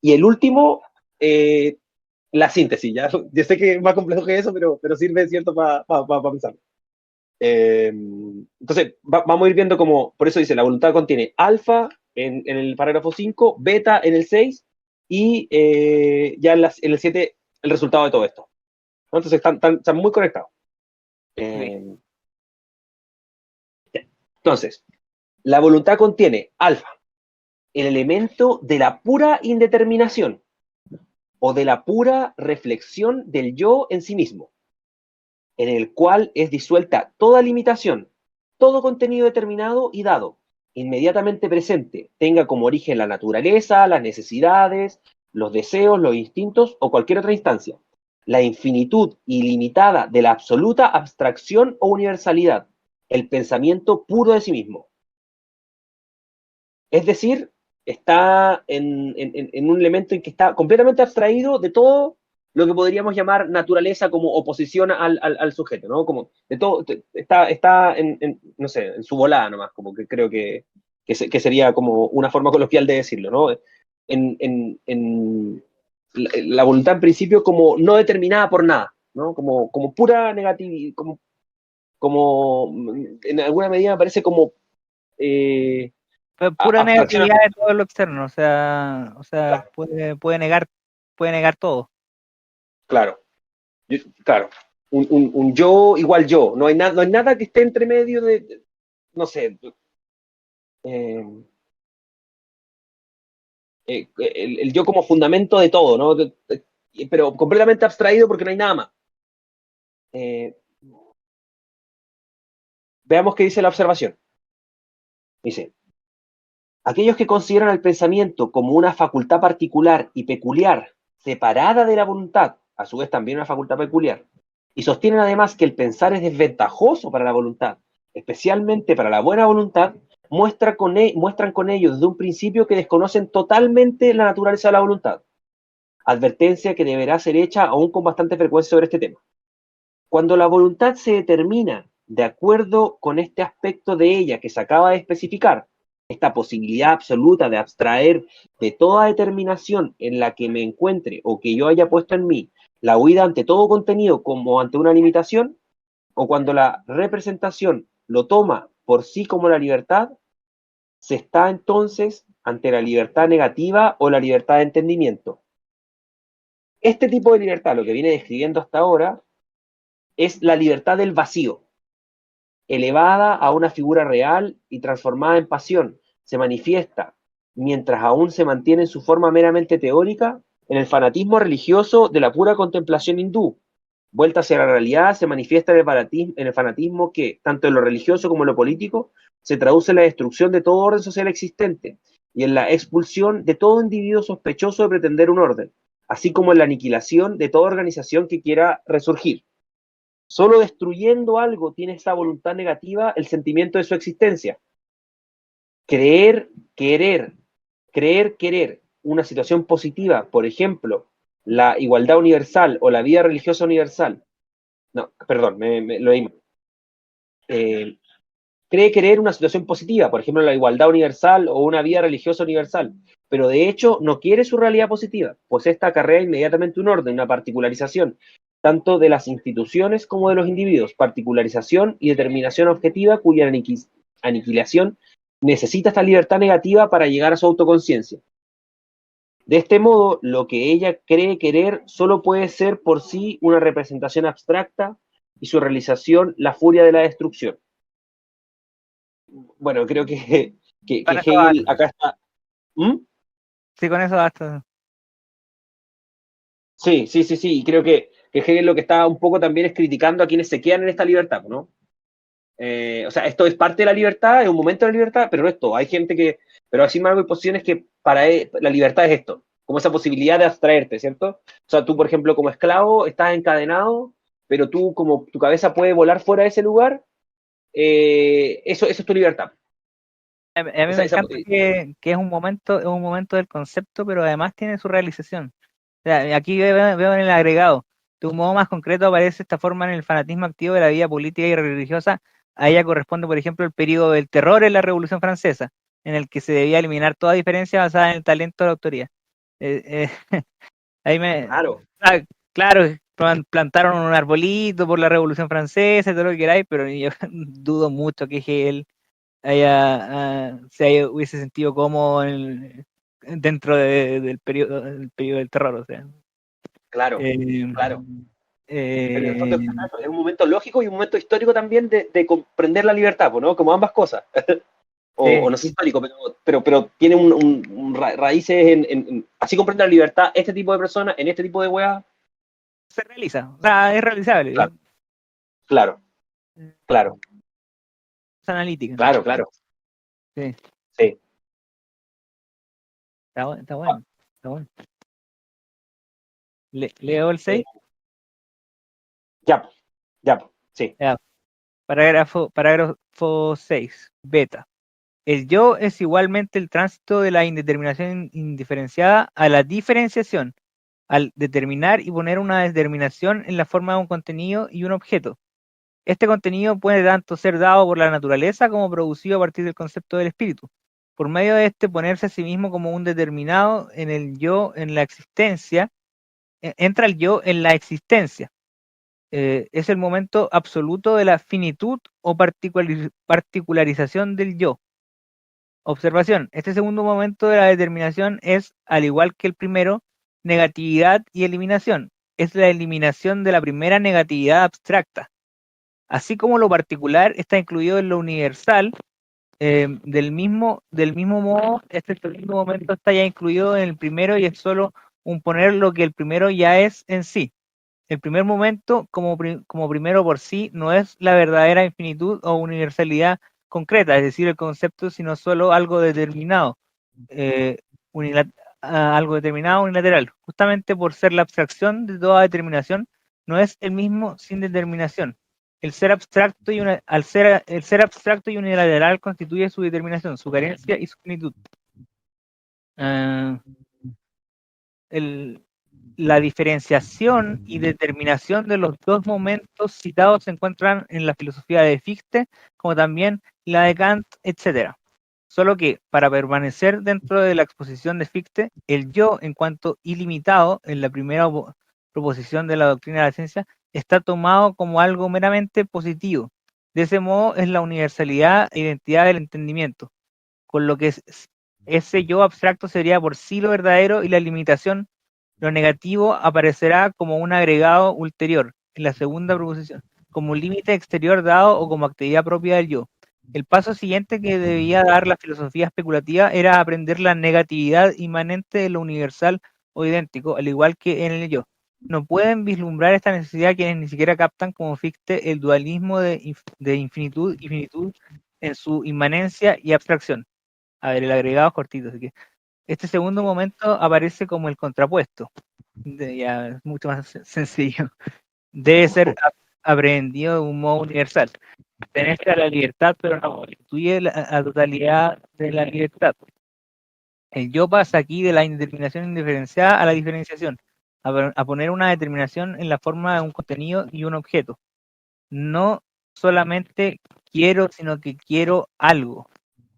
y el último, la síntesis, ¿ya? Yo sé que es más complejo que eso, pero sirve, ¿cierto?, para pensar. Entonces, vamos a ir viendo cómo, por eso dice, la voluntad contiene alfa en el parágrafo 5, beta en el 6 y ya en el 7 el resultado de todo esto, ¿no? Entonces están muy conectados. Okay. Eh, entonces, la voluntad contiene alfa, el elemento de la pura indeterminación o de la pura reflexión del yo en sí mismo, en el cual es disuelta toda limitación, todo contenido determinado y dado, inmediatamente presente, tenga como origen la naturaleza, las necesidades, los deseos, los instintos o cualquier otra instancia. La infinitud ilimitada de la absoluta abstracción o universalidad, el pensamiento puro de sí mismo. Es decir, está en un elemento en que está completamente abstraído de todo lo que podríamos llamar naturaleza como oposición al sujeto, ¿no? Como de todo, está no sé, en su volada nomás, como que creo que sería como una forma coloquial de decirlo, ¿no? En la voluntad en principio como no determinada por nada, ¿no? Como pura negatividad, como en alguna medida me parece como Pura abstracción. negatividad de todo lo externo, o sea, Claro, puede negar todo. claro, claro. Un yo igual yo. No hay nada que esté entre medio no sé, eh, el yo como fundamento de todo, ¿no? Pero completamente abstraído porque no hay nada más. Eh, Veamos qué dice la observación. Dice, aquellos que consideran el pensamiento como una facultad particular y peculiar, separada de la voluntad, a su vez también una facultad peculiar, y sostienen además que el pensar es desventajoso para la voluntad, especialmente para la buena voluntad, muestran con ello desde un principio que desconocen totalmente la naturaleza de la voluntad. Advertencia que deberá ser hecha aún con bastante frecuencia sobre este tema. Cuando la voluntad se determina de acuerdo con este aspecto de ella que se acaba de especificar, esta posibilidad absoluta de abstraer de toda determinación en la que me encuentre o que yo haya puesto en mí la huida ante todo contenido como ante una limitación, o cuando la representación lo toma por sí como la libertad, se está entonces ante la libertad negativa o la libertad de entendimiento. Este tipo de libertad, lo que viene describiendo hasta ahora, es la libertad del vacío, elevada a una figura real y transformada en pasión, se manifiesta, mientras aún se mantiene en su forma meramente teórica, en el fanatismo religioso de la pura contemplación hindú. Vuelta hacia la realidad, se manifiesta en el fanatismo que, tanto en lo religioso como en lo político, se traduce en la destrucción de todo orden social existente y en la expulsión de todo individuo sospechoso de pretender un orden, así como en la aniquilación de toda organización que quiera resurgir. Solo destruyendo algo tiene esa voluntad negativa el sentimiento de su existencia. Creer, querer, querer una situación positiva, por ejemplo, la igualdad universal o la vida religiosa universal. No, perdón, lo dimos. Eh, Cree querer una situación positiva, por ejemplo, la igualdad universal o una vida religiosa universal, pero de hecho no quiere su realidad positiva, pues esta acarrea inmediatamente un orden, una particularización, tanto de las instituciones como de los individuos, particularización y determinación objetiva cuya aniquilación necesita esta libertad negativa para llegar a su autoconciencia. De este modo, lo que ella cree querer solo puede ser por sí una representación abstracta y su realización la furia de la destrucción. Bueno, creo que Con eso Hegel basta. acá está. ¿Mm? Sí, con eso basta. Sí, sí, sí, sí. Y creo que Hegel lo que está un poco también es criticando a quienes se quedan en esta libertad, ¿no? O sea, esto es parte de la libertad, es un momento de la libertad, pero no es todo. Hay gente que, pero así más hay posiciones que para la libertad es esto, como esa posibilidad de abstraerte, ¿cierto? O sea, tú, por ejemplo, como esclavo, estás encadenado, pero tú, como tu cabeza puede volar fuera de ese lugar, eso es tu libertad. A mí Esa, me esa, encanta que es un momento del concepto, pero además tiene su realización. O sea, aquí veo en el agregado, de un modo más concreto aparece esta forma en el fanatismo activo de la vida política y religiosa. A ella corresponde, por ejemplo, el periodo del terror en la Revolución Francesa, en el que se debía eliminar toda diferencia basada en el talento de la autoría. Eh, ahí claro, claro, plantaron un arbolito por la Revolución Francesa y todo lo que queráis, pero yo dudo mucho que Hegel hubiese sentido cómodo dentro del periodo del terror, o sea. claro, Eh, claro. Pero en el fondo eh, es un momento lógico y un momento histórico también de comprender la libertad, ¿no? Como ambas cosas. O sí, no sé si histórico, pero tiene raíces así comprende la libertad este tipo de personas en este tipo de weas. se realiza, o sea, es realizable, Claro, claro, es claro, analítica. claro, claro. Sí, Sí. está bueno, está Ah, bueno, está bueno. Leo el eh, 6. ya, ya, sí. Ya, parágrafo 6, beta. El yo es igualmente el tránsito de la indeterminación indiferenciada a la diferenciación, al determinar y poner una determinación en la forma de un contenido y un objeto. Este contenido puede tanto ser dado por la naturaleza como producido a partir del concepto del espíritu. Por medio de este, ponerse a sí mismo como un determinado en el yo, en la existencia, entra el yo en la existencia. es el momento absoluto de la finitud o particularización del yo. Observación, este segundo momento de la determinación es, al igual que el primero, negatividad y eliminación. Es la eliminación de la primera negatividad abstracta. Así como lo particular está incluido en lo universal, del mismo modo, este segundo momento está ya incluido en el primero y es solo un poner lo que el primero ya es en sí. El primer momento, como primero por sí, no es la verdadera infinitud o universalidad concreta, es decir, el concepto, sino solo algo determinado, eh, algo determinado unilateral. Justamente por ser la abstracción de toda determinación, no es el mismo sin determinación. El ser abstracto el ser abstracto y unilateral constituye su determinación, su carencia y su finitud. Uh, la diferenciación y determinación de los dos momentos citados se encuentran en la filosofía de Fichte, como también la de Kant, etc. Solo que, para permanecer dentro de la exposición de Fichte, el yo, en cuanto ilimitado, en la primera proposición de la doctrina de la ciencia, está tomado como algo meramente positivo. De ese modo, es la universalidad e identidad del entendimiento, con lo que ese yo abstracto sería por sí lo verdadero y la limitación, lo negativo, aparecerá como un agregado ulterior, en la segunda proposición, como un límite exterior dado o como actividad propia del yo. El paso siguiente que debía dar la filosofía especulativa era aprender la negatividad inmanente de lo universal o idéntico, al igual que en el yo. No pueden vislumbrar esta necesidad quienes ni siquiera captan como Fichte el dualismo de infinitud y finitud en su inmanencia y abstracción. A ver, el agregado es cortito, así que este segundo momento aparece como el contrapuesto. Ya es mucho más sencillo. Debe ser aprehendido de un modo universal. Pertenece a la libertad, pero no constituye la totalidad de la libertad. El yo pasa aquí de la indeterminación indiferenciada a la diferenciación, a poner una determinación en la forma de un contenido y un objeto. No solamente quiero, sino que quiero algo.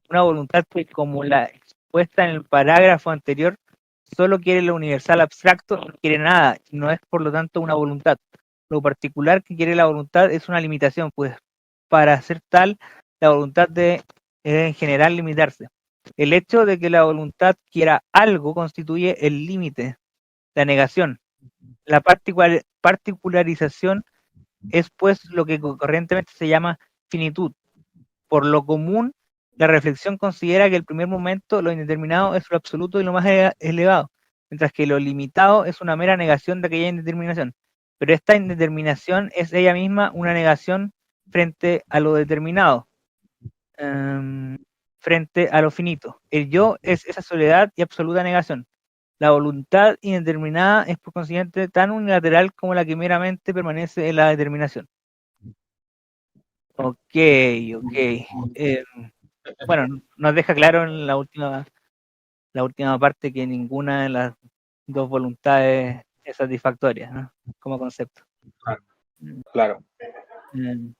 Una voluntad que, como la expuesta en el parágrafo anterior, solo quiere lo universal abstracto, no quiere nada, no es por lo tanto una voluntad. Lo particular que quiere la voluntad es una limitación, pues para ser tal, la voluntad debe en general limitarse. El hecho de que la voluntad quiera algo constituye el límite, la negación. La particularización es pues lo que corrientemente se llama finitud. Por lo común, la reflexión considera que el primer momento, lo indeterminado, es lo absoluto y lo más elevado, mientras que lo limitado es una mera negación de aquella indeterminación. Pero esta indeterminación es ella misma una negación frente a lo determinado, frente a lo finito. El yo es esa soledad y absoluta negación. La voluntad indeterminada es por consiguiente tan unilateral como la que meramente permanece en la determinación. Ok, ok. Bueno, nos deja claro en la última parte que ninguna de las dos voluntades es satisfactoria, ¿no? Como concepto. Claro. Mm,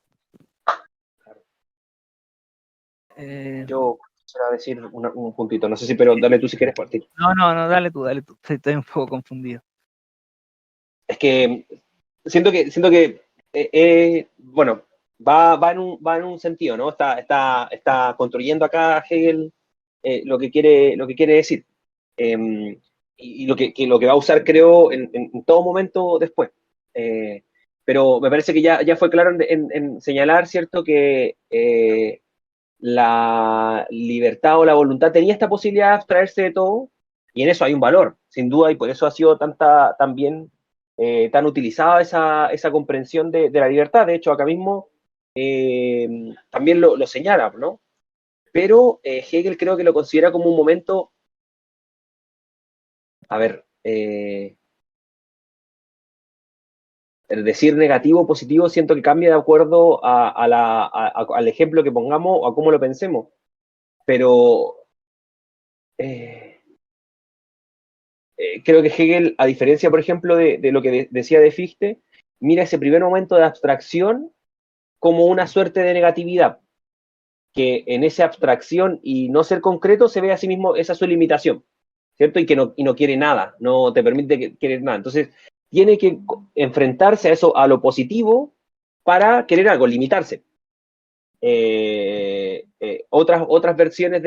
eh, Yo quisiera decir un puntito, no sé si, pero dale tú si quieres partir. no, dale tú, estoy un poco confundido. Es que siento que bueno, va en un sentido, ¿no? Está construyendo acá Hegel lo que quiere decir. Y lo que va a usar, creo, en todo momento después. Pero me parece que ya fue claro en señalar, ¿cierto?, que la libertad o la voluntad tenía esta posibilidad de abstraerse de todo, y en eso hay un valor, sin duda, y por eso ha sido también tan utilizada esa comprensión de la libertad. De hecho, acá mismo también lo señala, ¿no? Pero Hegel creo que lo considera como un momento, a ver, el decir negativo o positivo siento que cambia de acuerdo al ejemplo que pongamos o a cómo lo pensemos, pero eh, creo que Hegel, a diferencia, por ejemplo, de lo que decía de Fichte, mira ese primer momento de abstracción como una suerte de negatividad, que en esa abstracción y no ser concreto se ve a sí mismo esa su limitación, ¿cierto? Y que no quiere nada, no te permite querer nada. Entonces, tiene que enfrentarse a eso, a lo positivo, para querer algo, limitarse. Otras versiones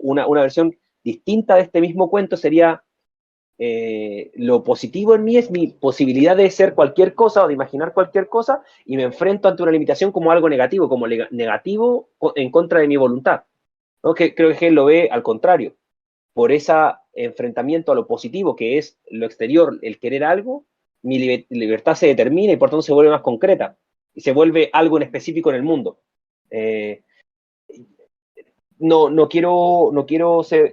una versión distinta de este mismo cuento sería lo positivo en mí es mi posibilidad de ser cualquier cosa o de imaginar cualquier cosa y me enfrento ante una limitación como algo negativo, como negativo en contra de mi voluntad. ¿No? Que creo que él lo ve al contrario. Por ese enfrentamiento a lo positivo, que es lo exterior, el querer algo, mi libertad se determina y por tanto se vuelve más concreta y se vuelve algo en específico en el mundo. Eh, no quiero ser,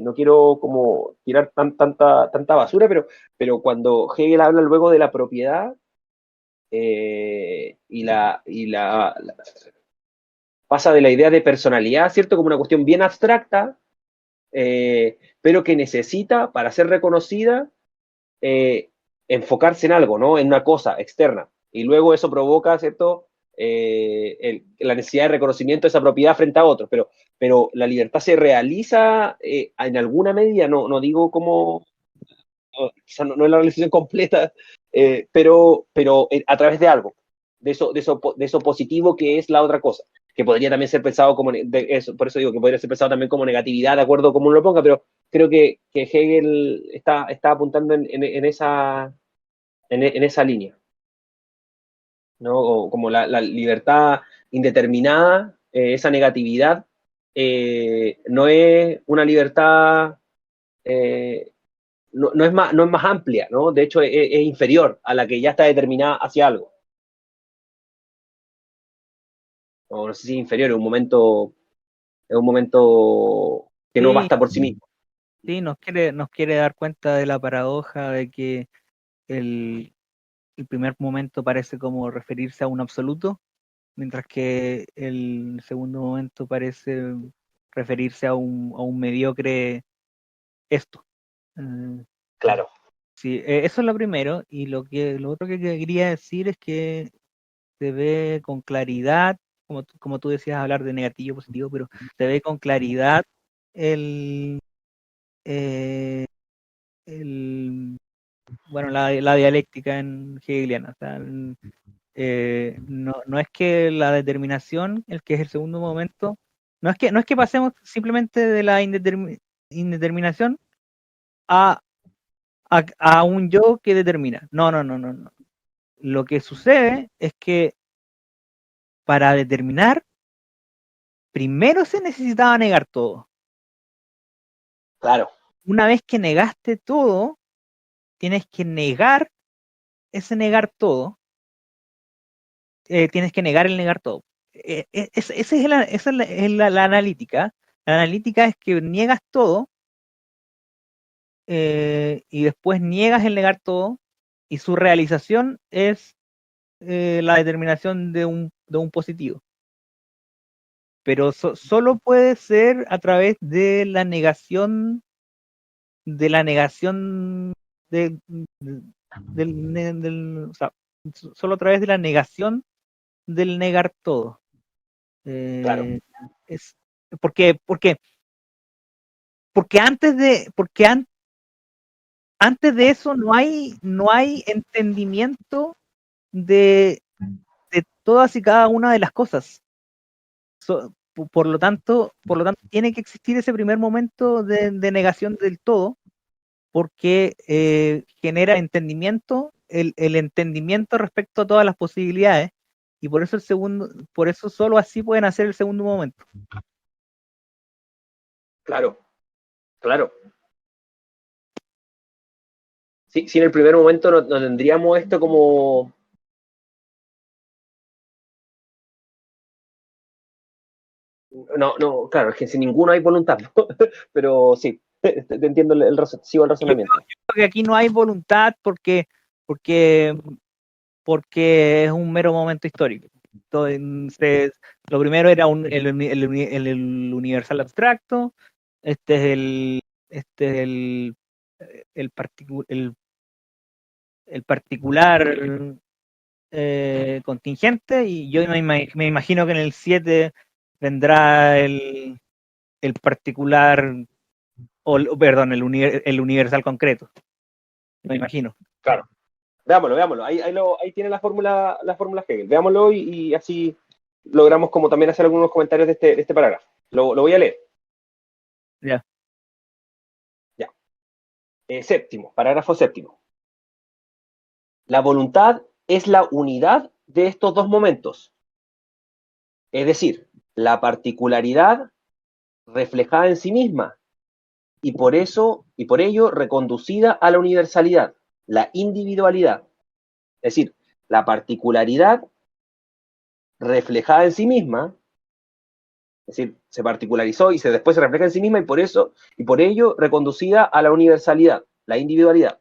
no quiero como tirar tanta basura, pero cuando Hegel habla luego de la propiedad pasa de la idea de personalidad, ¿cierto? Como una cuestión bien abstracta, pero que necesita, para ser reconocida, enfocarse en algo, ¿no? En una cosa externa. Y luego eso provoca, ¿cierto? La necesidad de reconocimiento de esa propiedad frente a otros. Pero la libertad se realiza en alguna medida, no digo como, quizás no es la realización completa, pero a través de algo, de eso positivo que es la otra cosa, que podría también ser pensado como, por eso digo que podría ser pensado también como negatividad, de acuerdo a cómo uno lo ponga, pero creo que Hegel está apuntando en esa línea, ¿no? O como la libertad indeterminada, esa negatividad, no es una libertad, no es más amplia, ¿no? De hecho, es inferior a la que ya está determinada hacia algo. O no sé si es inferior, es un momento que no Sí, basta por sí mismo. sí, nos quiere dar cuenta de la paradoja de que el, el primer momento parece como referirse a un absoluto, mientras que el segundo momento parece referirse a un mediocre esto. Eh, Claro. sí, eso es lo primero, y lo otro que quería decir es que se ve con claridad, como tú decías, hablar de negativo y positivo, pero se ve con claridad el, eh, el bueno, la dialéctica en hegeliana. O sea, no es que la determinación, el que es el segundo momento, no es que pasemos simplemente de la indeterminación a, a un yo que determina. No. Lo que sucede es que para determinar, primero se necesitaba negar todo. Claro. Una vez que negaste todo, tienes que negar ese negar todo, tienes que negar el negar todo. Esa es la analítica. La analítica es que niegas todo y después niegas el negar todo y su realización es la determinación de un positivo. Pero solo puede ser a través de la negación de, o sea, solo a través de la negación del negar todo. Claro. Eh, es porque antes de eso no hay entendimiento de, de todas y cada una de las cosas. Por lo tanto, tiene que existir ese primer momento de negación del todo, porque genera entendimiento, el entendimiento respecto a todas las posibilidades, y por eso solo así pueden hacer el segundo momento. Claro. Claro. Sí, si en el primer momento no tendríamos esto como. Claro, es que sin ninguno hay voluntad, ¿no? Pero sí, te entiendo sigo el Yo razonamiento. creo que aquí no hay voluntad porque, porque es un mero momento histórico. Entonces, lo primero era el universal abstracto, este es este es el particular contingente, y yo me imagino que en el 7 vendrá el particular, perdón, el universal concreto. me imagino. Claro. Veámoslo. Ahí tiene la fórmula Hegel. Veámoslo y así logramos como también hacer algunos comentarios de este parágrafo. Lo voy a leer. Ya. Ya. Séptimo, parágrafo séptimo. La voluntad es la unidad de estos dos momentos. Es decir, la particularidad reflejada en sí misma y por ello reconducida a la universalidad, la individualidad. Es decir, la particularidad reflejada en sí misma, es decir, se particularizó y después se refleja en sí misma y por ello reconducida a la universalidad, la individualidad.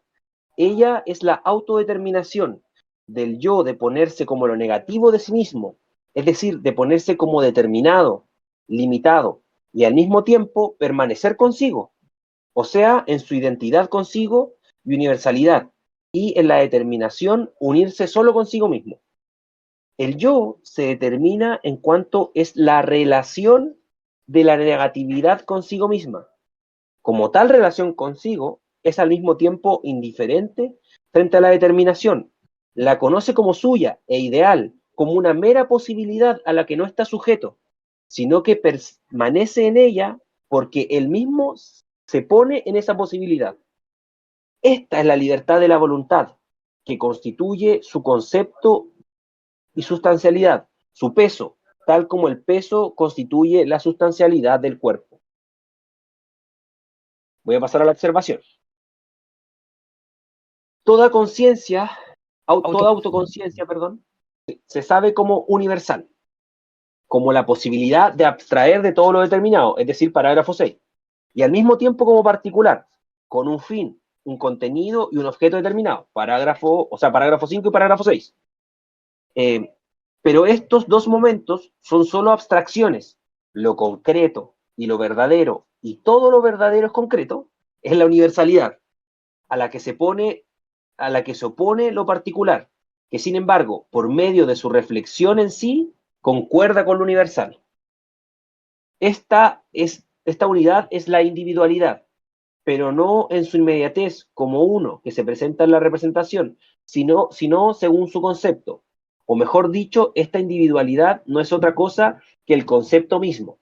Ella es la autodeterminación del yo de ponerse como lo negativo de sí mismo, es decir, de ponerse como determinado, limitado, y al mismo tiempo permanecer consigo, o sea, en su identidad consigo y universalidad, y en la determinación unirse solo consigo mismo. El yo se determina en cuanto es la relación de la negatividad consigo misma. Como tal relación consigo, es al mismo tiempo indiferente frente a la determinación. La conoce como suya e ideal, como una mera posibilidad a la que no está sujeto, sino que permanece en ella porque él mismo se pone en esa posibilidad. Esta es la libertad de la voluntad, que constituye su concepto y sustancialidad, su peso, tal como el peso constituye la sustancialidad del cuerpo. Voy a pasar a la observación. Toda conciencia, toda Auto. autoconciencia, perdón, se sabe como universal, como la posibilidad de abstraer de todo lo determinado, es decir, parágrafo 6, y al mismo tiempo como particular, con un fin, un contenido y un objeto determinado, parágrafo 5 y parágrafo 6. Pero estos dos momentos son solo abstracciones. Lo concreto y lo verdadero, y todo lo verdadero es concreto, es la universalidad, a la que se opone lo particular, que sin embargo, por medio de su reflexión en sí, concuerda con lo universal. Esta unidad es la individualidad, pero no en su inmediatez como uno que se presenta en la representación, sino según su concepto. O mejor dicho, esta individualidad no es otra cosa que el concepto mismo.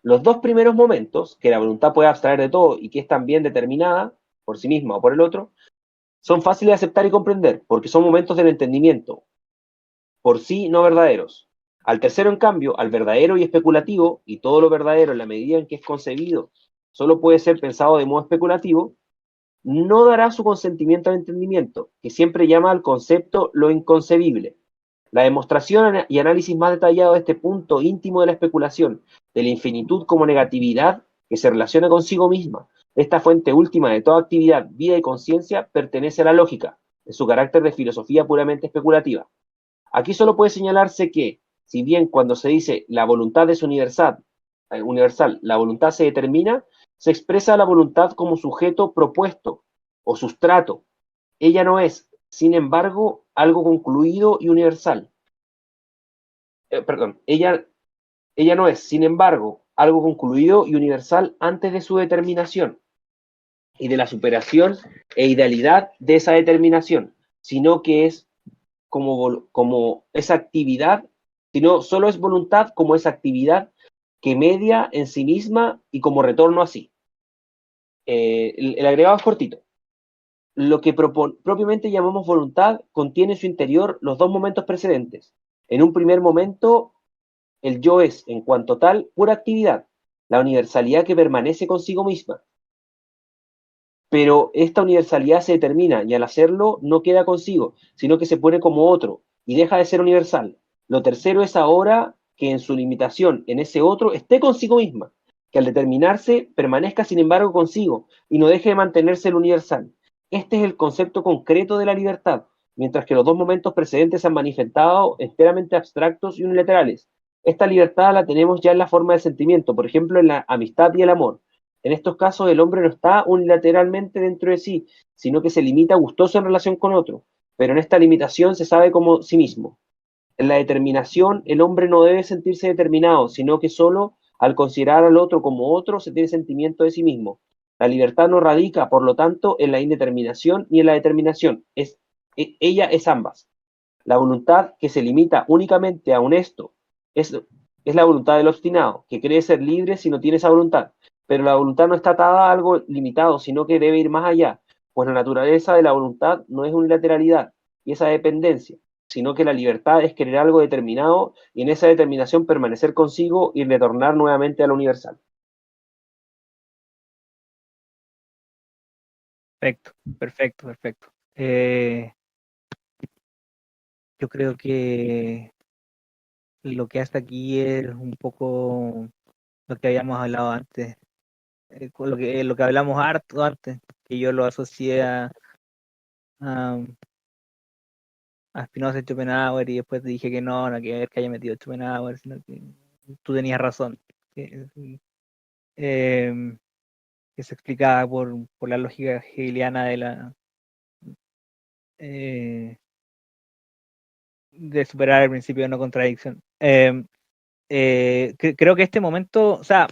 Los dos primeros momentos, que la voluntad puede abstraer de todo y que es también determinada por sí misma o por el otro, son fáciles de aceptar y comprender, porque son momentos del entendimiento, por sí no verdaderos. Al tercero, en cambio, al verdadero y especulativo, y todo lo verdadero en la medida en que es concebido solo puede ser pensado de modo especulativo, no dará su consentimiento al entendimiento, que siempre llama al concepto lo inconcebible. La demostración y análisis más detallado de este punto íntimo de la especulación, de la infinitud como negatividad que se relaciona consigo misma, de esta fuente última de toda actividad, vida y conciencia, pertenece a la lógica, en su carácter de filosofía puramente especulativa. Aquí solo puede señalarse que, si bien cuando se dice la voluntad es universal, la voluntad se determina, se expresa la voluntad como sujeto propuesto o sustrato. Ella no es, sin embargo, algo concluido y universal. Ella no es, sin embargo, algo concluido y universal antes de su determinación y de la superación e idealidad de esa determinación, sino que es como esa actividad, sino solo es voluntad como esa actividad que media en sí misma y como retorno a sí. El agregado es cortito. Lo que propiamente llamamos voluntad contiene en su interior los dos momentos precedentes. En un primer momento, el yo es, en cuanto tal, pura actividad, la universalidad que permanece consigo misma. Pero esta universalidad se determina y al hacerlo no queda consigo, sino que se pone como otro y deja de ser universal. Lo tercero es ahora que en su limitación en ese otro esté consigo misma, que al determinarse permanezca sin embargo consigo y no deje de mantenerse el universal. Este es el concepto concreto de la libertad, mientras que los dos momentos precedentes se han manifestado enteramente abstractos y unilaterales. Esta libertad la tenemos ya en la forma del sentimiento, por ejemplo en la amistad y el amor. En estos casos el hombre no está unilateralmente dentro de sí, sino que se limita gustoso en relación con otro, pero en esta limitación se sabe como sí mismo. En la determinación el hombre no debe sentirse determinado, sino que solo al considerar al otro como otro se tiene sentimiento de sí mismo. La libertad no radica, por lo tanto, en la indeterminación ni en la determinación. Ella es ambas. La voluntad que se limita únicamente a un esto es la voluntad del obstinado, que cree ser libre si no tiene esa voluntad. Pero la voluntad no está atada a algo limitado, sino que debe ir más allá, pues la naturaleza de la voluntad no es unilateralidad y esa dependencia, sino que la libertad es querer algo determinado y en esa determinación permanecer consigo y retornar nuevamente a lo universal. Perfecto, perfecto, perfecto. Yo creo que lo que hasta aquí es un poco lo que habíamos hablado antes, con lo que hablamos harto antes, que yo lo asocié a, a Spinoza y Schopenhauer y después dije que no, no que ver que haya metido Schopenhauer, sino que tú tenías razón. Que, eh, que se explicaba por la lógica hegeliana eh, de superar el principio de no contradicción. Creo que este momento, o sea,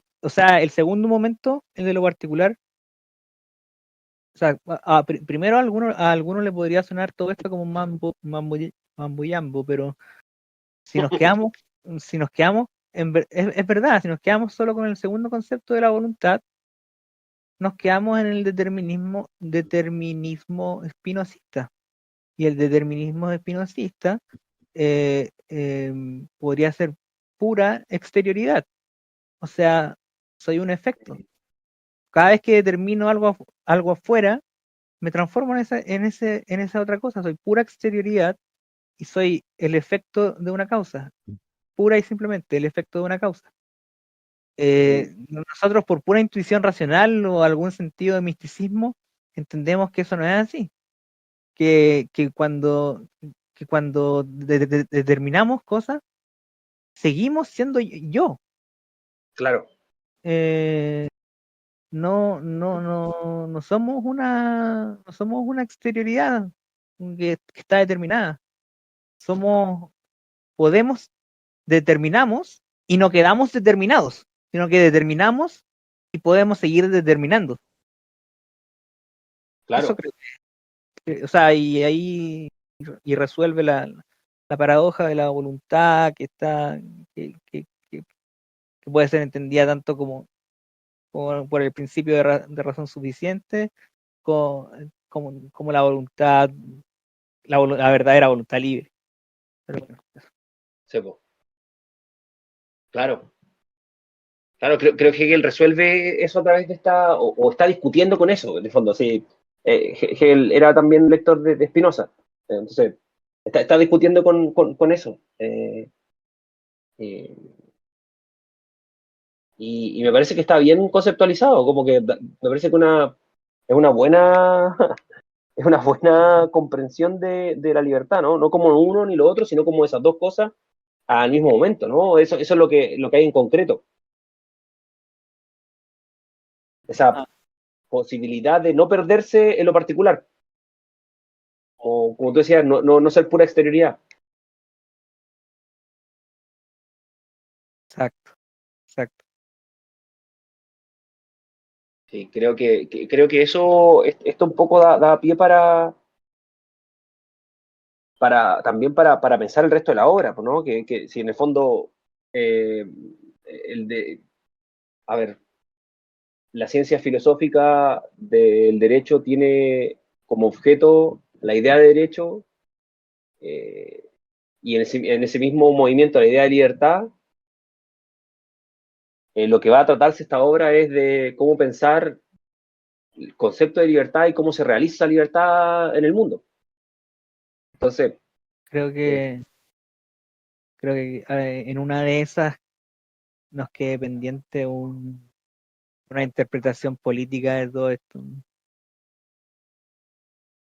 el segundo momento, el de lo particular, o sea, primero a algunos le podría sonar todo esto como mambo yambo, pero si nos quedamos, si nos quedamos, es verdad, si nos quedamos solo con el segundo concepto de la voluntad, nos quedamos en el determinismo espinosista. Y el determinismo espinosista podría ser pura exterioridad. O sea, soy un efecto. Cada vez que determino algo afuera, me transformo en esa otra cosa. Soy pura exterioridad y soy el efecto de una causa. Pura y simplemente el efecto de una causa. Nosotros por pura intuición racional o algún sentido de misticismo entendemos que eso no es así. Que, que cuando, que cuando determinamos cosas, seguimos siendo yo. Claro. Eh, no somos no somos una exterioridad que está determinada. Somos, podemos, determinamos y no quedamos determinados, sino que determinamos y podemos seguir determinando. Eso Claro. creo o sea, y ahí y resuelve la paradoja de la voluntad que está, que puede ser entendida tanto por el principio de razón suficiente, como la voluntad, la verdadera voluntad libre. Pero bueno, Sí, po. Claro. Claro, creo que Hegel resuelve eso a través de o está discutiendo con eso, en el fondo. Sí, Hegel era también lector de Spinoza, entonces está discutiendo con eso. Eh, y me parece que está bien conceptualizado, como que me parece que es una buena, es una buena comprensión de la libertad, ¿no? No como uno ni lo otro, sino como esas dos cosas al mismo momento, ¿no? Eso es lo que hay en concreto. Esa ah, posibilidad de no perderse en lo particular, como tú decías, no ser pura exterioridad. exacto, exacto. Sí, creo que eso, esto un poco da pie también para pensar el resto de la obra, ¿no? Que si en el fondo, eh, el de, a ver, la ciencia filosófica del derecho tiene como objeto la idea de derecho, eh, y en ese mismo movimiento la idea de libertad, lo que va a tratarse esta obra es de cómo pensar el concepto de libertad y cómo se realiza la libertad en el mundo. Entonces, Creo eh, que, creo que en una de esas nos quede pendiente una interpretación política de todo esto, ¿no?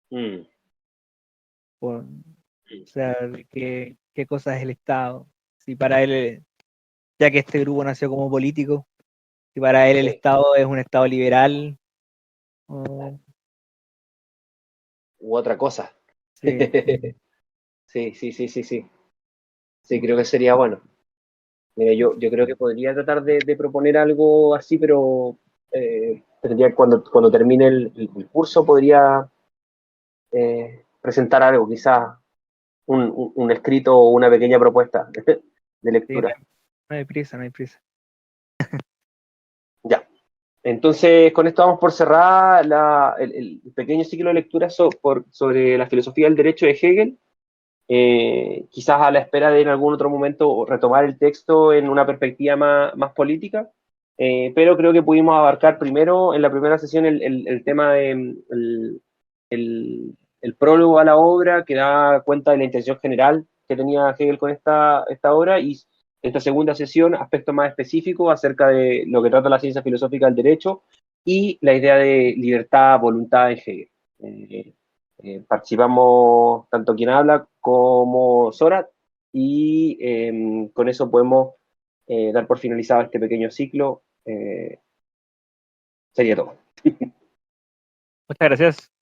mm, O sea, qué cosa es el Estado. Si para él, ya que este grupo nació como político, si para él el sí, Estado es un Estado liberal, o, u otra cosa. sí, Sí, sí, sí, sí, sí. Sí, creo que sería bueno. Mira, yo creo que podría tratar de proponer algo así, pero tendría cuando termine el curso, podría presentar algo, quizás un escrito o una pequeña propuesta de Sí, lectura. no hay prisa, no hay prisa. Ya. Entonces, con esto vamos por cerrar el pequeño ciclo de lectura sobre la filosofía del derecho de Hegel. Quizás a la espera de en algún otro momento retomar el texto en una perspectiva más política, pero creo que pudimos abarcar primero, en la primera sesión, el tema de el prólogo a la obra, que da cuenta de la intención general que tenía Hegel con esta obra, y esta segunda sesión, aspectos más específicos acerca de lo que trata la ciencia filosófica del derecho y la idea de libertad, voluntad en Hegel. Participamos tanto quien habla como Sora y con eso podemos dar por finalizado este pequeño ciclo. Sería todo. Muchas gracias.